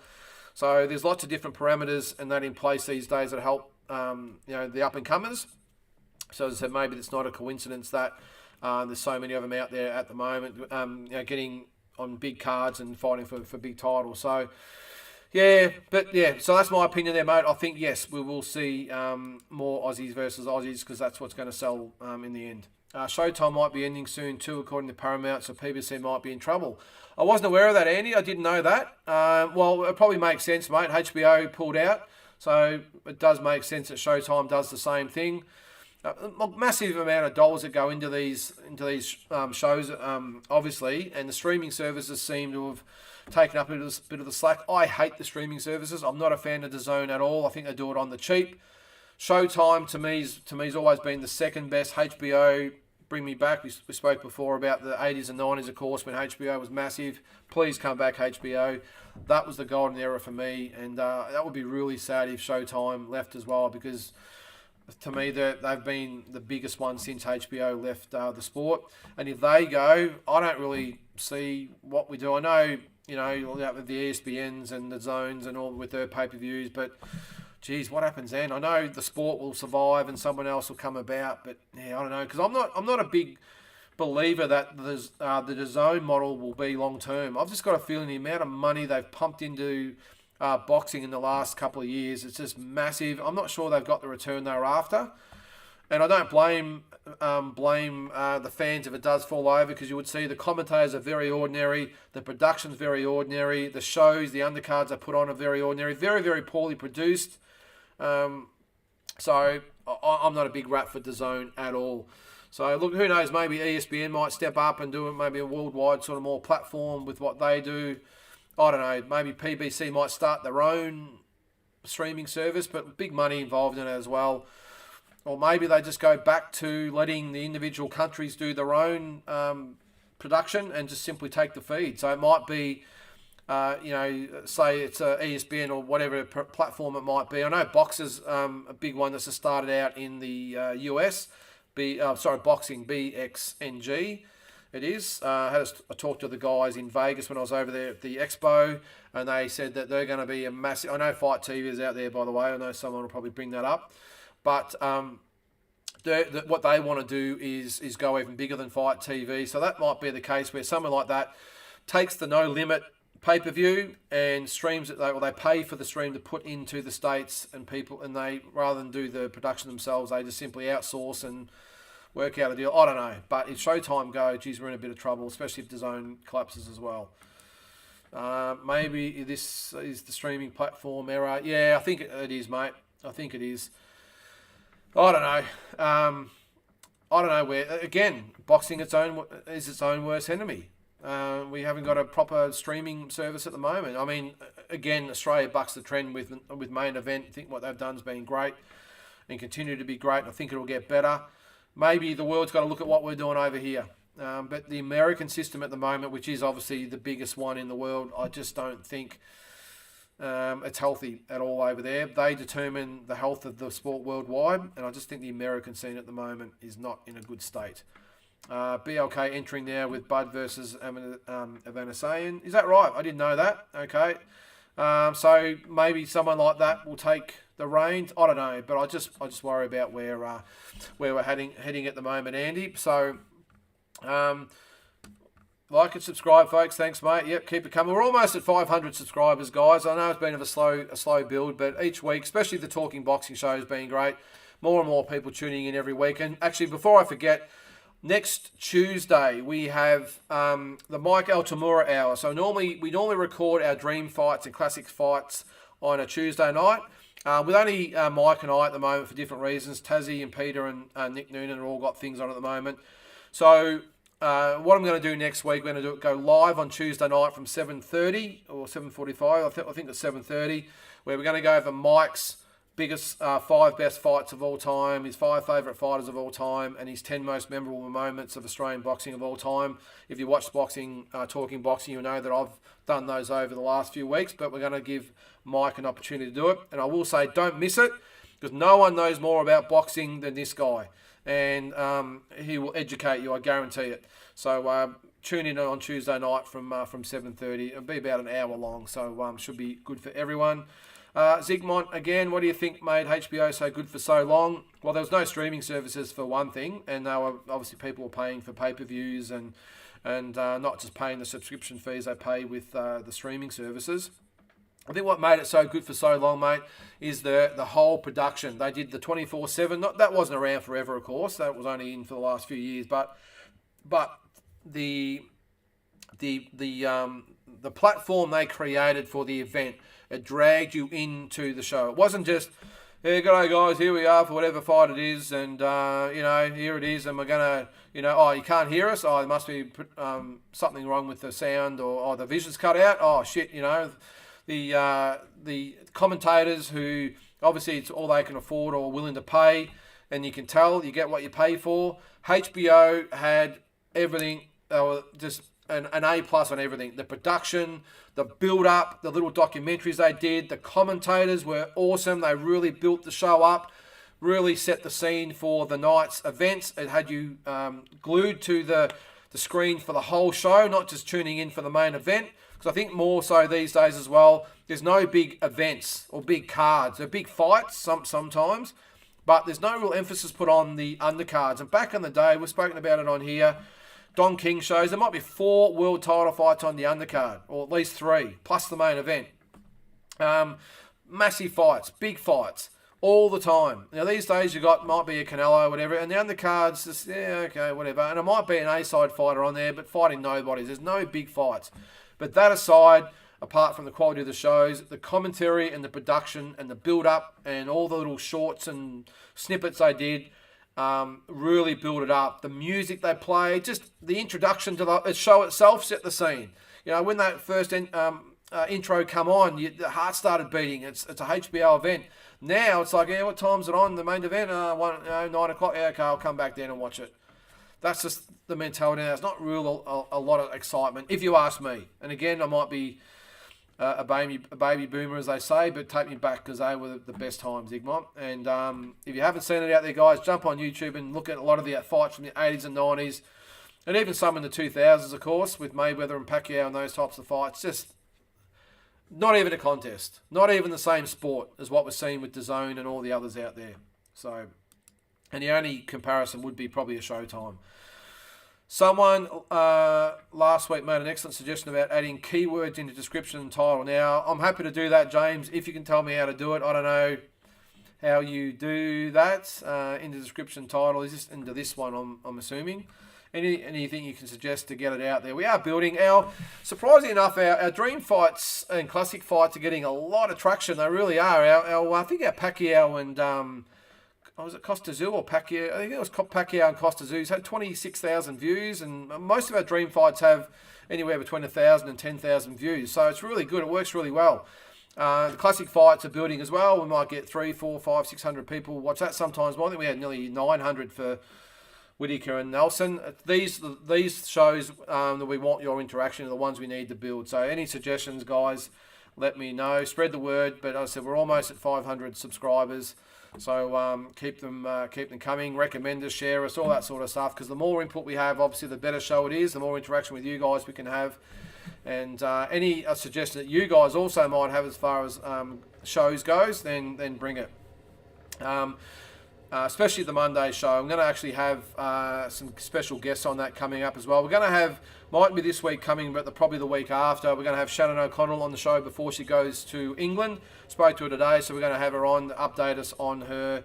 So there's lots of different parameters and that in place these days that help, you know, the up-and-comers. So as I said, maybe it's not a coincidence that there's so many of them out there at the moment, you know, getting on big cards and fighting for big titles. So, yeah, so that's my opinion there, mate. I think, yes, we will see more Aussies versus Aussies, because that's what's going to sell in the end. Showtime might be ending soon too, according to Paramount, so PBC might be in trouble. I wasn't aware of that, Andy. I didn't know that. Well, it probably makes sense, mate. HBO pulled out, so it does make sense that Showtime does the same thing. Massive amount of dollars that go into these shows, obviously, and the streaming services seem to have taken up a bit of the slack. I hate the streaming services. I'm not a fan of DAZN at all. I think they do it on the cheap. Showtime to me's always been the second best. HBO, bring me back. We spoke before about the 80s and 90s, of course, when HBO was massive. Please come back, HBO. That was the golden era for me, and that would be really sad if Showtime left as well, because to me, they've been the biggest one since HBO left the sport. And if they go, I don't really see what we do. I know, you know, with the ESPNs and the zones and all with their pay-per-views, but geez, what happens then? I know the sport will survive and someone else will come about, but yeah, I don't know, because I'm not a big believer that the DAZN model will be long term. I've just got a feeling the amount of money they've pumped into boxing in the last couple of years, it's just massive. I'm not sure they've got the return they're after, and I don't blame the fans if it does fall over, because you would see the commentators are very ordinary, the production's very ordinary, the shows, the undercards they put on are very ordinary, very, very poorly produced. So I'm not a big rat for DAZN at all. So look, who knows, maybe ESPN might step up and do maybe a worldwide sort of more platform with what they do. I don't know, maybe PBC might start their own streaming service, but big money involved in it as well. Or maybe they just go back to letting the individual countries do their own production and just simply take the feed. So it might be, you know, say it's ESPN or whatever platform it might be. I know Boxer's a big one that's just started out in the US. Boxing, BXNG. It is. I talked to the guys in Vegas when I was over there at the Expo, and they said that they're going to be a massive... I know Fight TV is out there, by the way. I know someone will probably bring that up. But what they want to do is go even bigger than Fight TV. So that might be the case where someone like that takes the No Limit pay-per-view and streams it. They pay for the stream to put into the States, and they, rather than do the production themselves, they just simply outsource and work out a deal. I don't know, but if Showtime go, geez, we're in a bit of trouble, especially if DAZN collapses as well. Maybe this is the streaming platform error. Yeah, I think it is, mate. I think it is. I don't know. I don't know where. Again, boxing is its own worst enemy. We haven't got a proper streaming service at the moment. I mean, again, Australia bucks the trend with Main Event. I think what they've done has been great and continue to be great. And I think it'll get better. Maybe the world's got to look at what we're doing over here. But the American system at the moment, which is obviously the biggest one in the world, I just don't think it's healthy at all over there. They determine the health of the sport worldwide, and I just think the American scene at the moment is not in a good state. BLK entering there with Bud versus Vasyl. Is that right? I didn't know that. Okay. So maybe someone like that will take the reins. I don't know, but I just worry about where we're heading at the moment, Andy. So like and subscribe, folks. Thanks, mate. Yep, keep it coming. We're almost at 500 subscribers, guys. I know it's been a slow build, but each week, especially the Talking Boxing show, has been great. More and more people tuning in every week. And actually, before I forget, next Tuesday we have the Mike Altamura hour. So we normally record our dream fights and classic fights on a Tuesday night. With only Mike and I at the moment for different reasons. Tassie and Peter and Nick Noonan have all got things on at the moment. So what I'm going to do next week, we're going to go live on Tuesday night from 7:30 or 7:45. I think it's 7:30, where we're going to go over Mike's biggest 5 best fights of all time, his 5 favourite fighters of all time, and his 10 most memorable moments of Australian boxing of all time. If you watch boxing, Talking Boxing, you'll know that I've done those over the last few weeks, but we're going to give Mike an opportunity to do it. And I will say, don't miss it, because no one knows more about boxing than this guy. And he will educate you, I guarantee it. So tune in on Tuesday night from 7:30. It'll be about an hour long, so should be good for everyone. Zygmunt, again, what do you think made HBO so good for so long? Well, there was no streaming services for one thing, and they were, obviously people were paying for pay-per-views and not just paying the subscription fees they pay with the streaming services. I think what made it so good for so long, mate, is the whole production. They did the 24/7. That wasn't around forever, of course. That was only in for the last few years. But the platform they created for the event, it dragged you into the show. It wasn't just, hey, g'day guys, here we are for whatever fight it is, and here it is, and we're gonna, oh, you can't hear us. Oh, there must be something wrong with the sound, or the vision's cut out. Oh shit, the commentators who obviously it's all they can afford or willing to pay, and you can tell you get what you pay for. HBO had everything. They were just an A+ on everything. The production, the build up, the little documentaries they did, the commentators were awesome. They really built the show up, really set the scene for the night's events. It had you glued to the screen for the whole show, not just tuning in for the main event. Because I think more so these days as well, there's no big events or big cards. There are big fights sometimes, but there's no real emphasis put on the undercards. And back in the day, we've spoken about it on here, Don King shows, there might be 4 world title fights on the undercard, or at least 3, plus the main event. Massive fights, big fights, all the time. Now these days might be a Canelo or whatever, and the undercards just, yeah, okay, whatever. And it might be an A-side fighter on there, but fighting nobodies. There's no big fights. But that aside, apart from the quality of the shows, the commentary and the production and the build-up and all the little shorts and snippets they did really build it up. The music they played, just the introduction to the show itself set the scene. When that first intro come on, the heart started beating. It's a HBO event. Now it's like, what time's it on? The main event? 9 o'clock? Yeah, okay, I'll come back then and watch it. That's just the mentality now. It's not real a lot of excitement, if you ask me. And again, I might be a baby boomer, as they say, but take me back, because they were the best times, Zygmunt. And if you haven't seen it out there, guys, jump on YouTube and look at a lot of the fights from the 80s and 90s, and even some in the 2000s, of course, with Mayweather and Pacquiao and those types of fights. Just not even a contest. Not even the same sport as what we're seeing with DAZN and all the others out there. So And the only comparison would be probably a Showtime. Someone last week made an excellent suggestion about adding keywords into description and title. Now, I'm happy to do that, James, if you can tell me how to do it. I don't know how you do that into description title. Is this into this one, I'm assuming? Anything you can suggest to get it out there. We are building surprisingly enough, our dream fights and classic fights are getting a lot of traction. They really are. I think our Pacquiao and was it Costa Zoo or Pacquiao? I think it was Pacquiao and Costa Zoo's had 26,000 views, and most of our dream fights have anywhere between 1,000 and 10,000 views. So it's really good. It works really well. The classic fights are building as well. We might get 300, 400, 500, 600 people watch that sometimes. I think we had nearly 900 for Whitaker and Nelson. These shows that we want your interaction are the ones we need to build. So any suggestions, guys, let me know. Spread the word. But as I said, we're almost at 500 subscribers. So keep them coming. Recommend us, share us, all that sort of stuff. Because the more input we have, obviously, the better show it is. The more interaction with you guys we can have. And any suggestion that you guys also might have as far as shows goes, then bring it. Especially the Monday show. I'm going to actually have some special guests on that coming up as well. We're going to have, might be this week coming, but probably the week after, we're going to have Shannon O'Connell on the show before she goes to England. Spoke to her today, so we're going to have her on to update us on her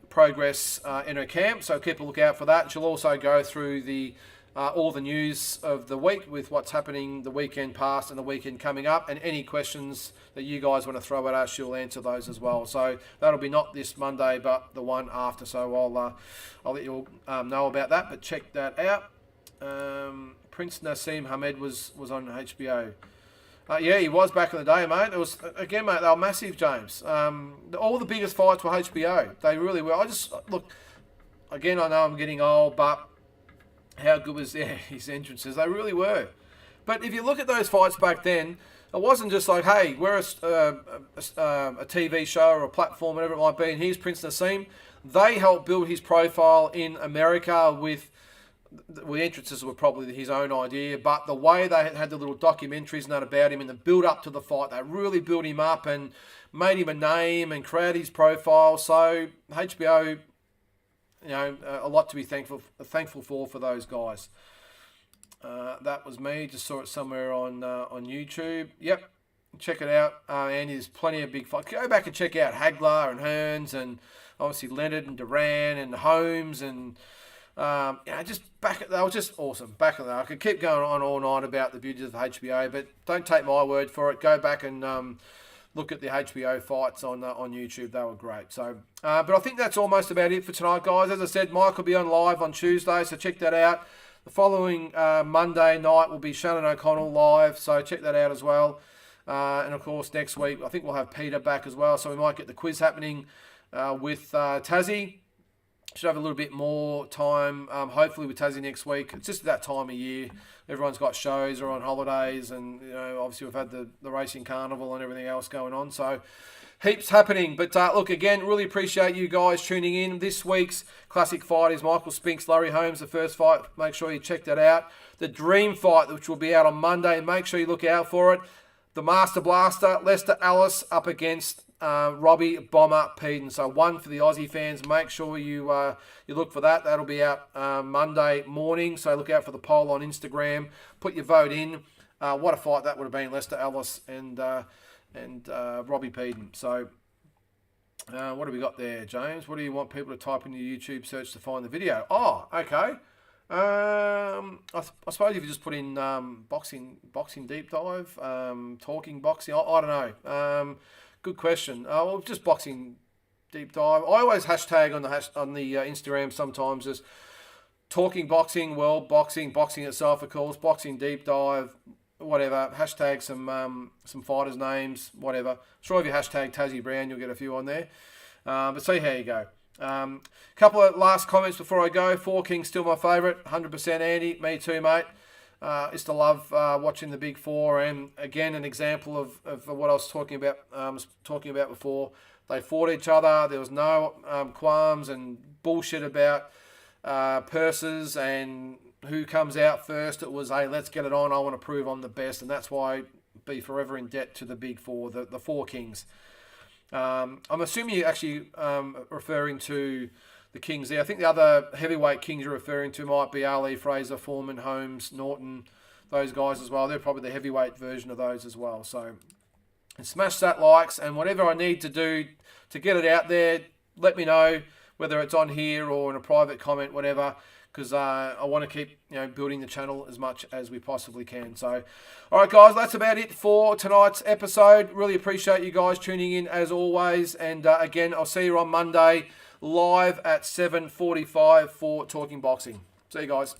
progress in her camp. So keep a look out for that. She'll also go through the all the news of the week with what's happening the weekend past and the weekend coming up, and any questions that you guys want to throw at us, she'll answer those as well. So that'll be not this Monday, but the one after. So I'll let you all know about that, but check that out. Prince Nassim Hamed was on HBO. Yeah, he was back in the day, mate. It was, again, mate, they were massive, James. All the biggest fights were HBO. They really were. Look, again, I know I'm getting old, but how good was his entrances? They really were. But if you look at those fights back then, it wasn't just like, hey, we're a TV show or a platform, whatever it might be, and here's Prince Nassim. They helped build his profile in America with the entrances were probably his own idea, but the way they had the little documentaries and that about him and the build up to the fight, they really built him up and made him a name and created his profile. So HBO, a lot to be thankful for those guys. That was me. Just saw it somewhere on YouTube. Yep, check it out. And there's plenty of big fights. Go back and check out Hagler and Hearns and obviously Leonard and Duran and Holmes and just they were just awesome. Back in the, I could keep going on all night about the beauties of HBO, but don't take my word for it. Go back and look at the HBO fights on YouTube. They were great. So, but I think that's almost about it for tonight, guys. As I said, Mike will be on live on Tuesday, so check that out. The following Monday night will be Shannon O'Connell live, so check that out as well. And of course, next week I think we'll have Peter back as well, so we might get the quiz happening with Tassie. Should have a little bit more time, hopefully, with Tassie next week. It's just that time of year. Everyone's got shows or on holidays, and obviously we've had the racing carnival and everything else going on. So heaps happening. But look, again, really appreciate you guys tuning in. This week's classic fight is Michael Spinks, Larry Holmes, the first fight. Make sure you check that out. The dream fight, which will be out on Monday, make sure you look out for it. The Master Blaster, Lester Ellis up against Robbie Bomber Peden. So one for the Aussie fans. Make sure you look for that. That'll be out Monday morning. So look out for the poll on Instagram. Put your vote in. What a fight that would have been, Lester Ellis and Robbie Peden. So what have we got there, James? What do you want people to type into your YouTube search to find the video? Oh, okay. I suppose if you just put in boxing deep dive, talking boxing. I don't know. Good question. Well, just boxing deep dive. I always hashtag on the Instagram sometimes as talking boxing, world boxing, boxing itself, of course, boxing deep dive, whatever. Hashtag some fighters' names, whatever. Sure, if you hashtag Tassie Brown, you'll get a few on there. But see how you go. Couple of last comments before I go. Four Kings still my favourite. 100% Andy. Me too, mate. Used to love watching the Big Four, and again an example of what I was talking about before. They fought each other. There was no qualms and bullshit about purses and who comes out first. It was, hey, let's get it on. I want to prove I'm the best, and that's why I be forever in debt to the Big Four, the Four Kings. I'm assuming you're actually referring to the Kings there. I think the other heavyweight Kings you're referring to might be Ali, Fraser, Foreman, Holmes, Norton, those guys as well. They're probably the heavyweight version of those as well. So smash that likes, and whatever I need to do to get it out there, let me know, whether it's on here or in a private comment, whatever, because I want to keep building the channel as much as we possibly can. So, all right, guys, that's about it for tonight's episode. Really appreciate you guys tuning in as always, and again, I'll see you on Monday live at 7:45 for Talking Boxing. See you guys.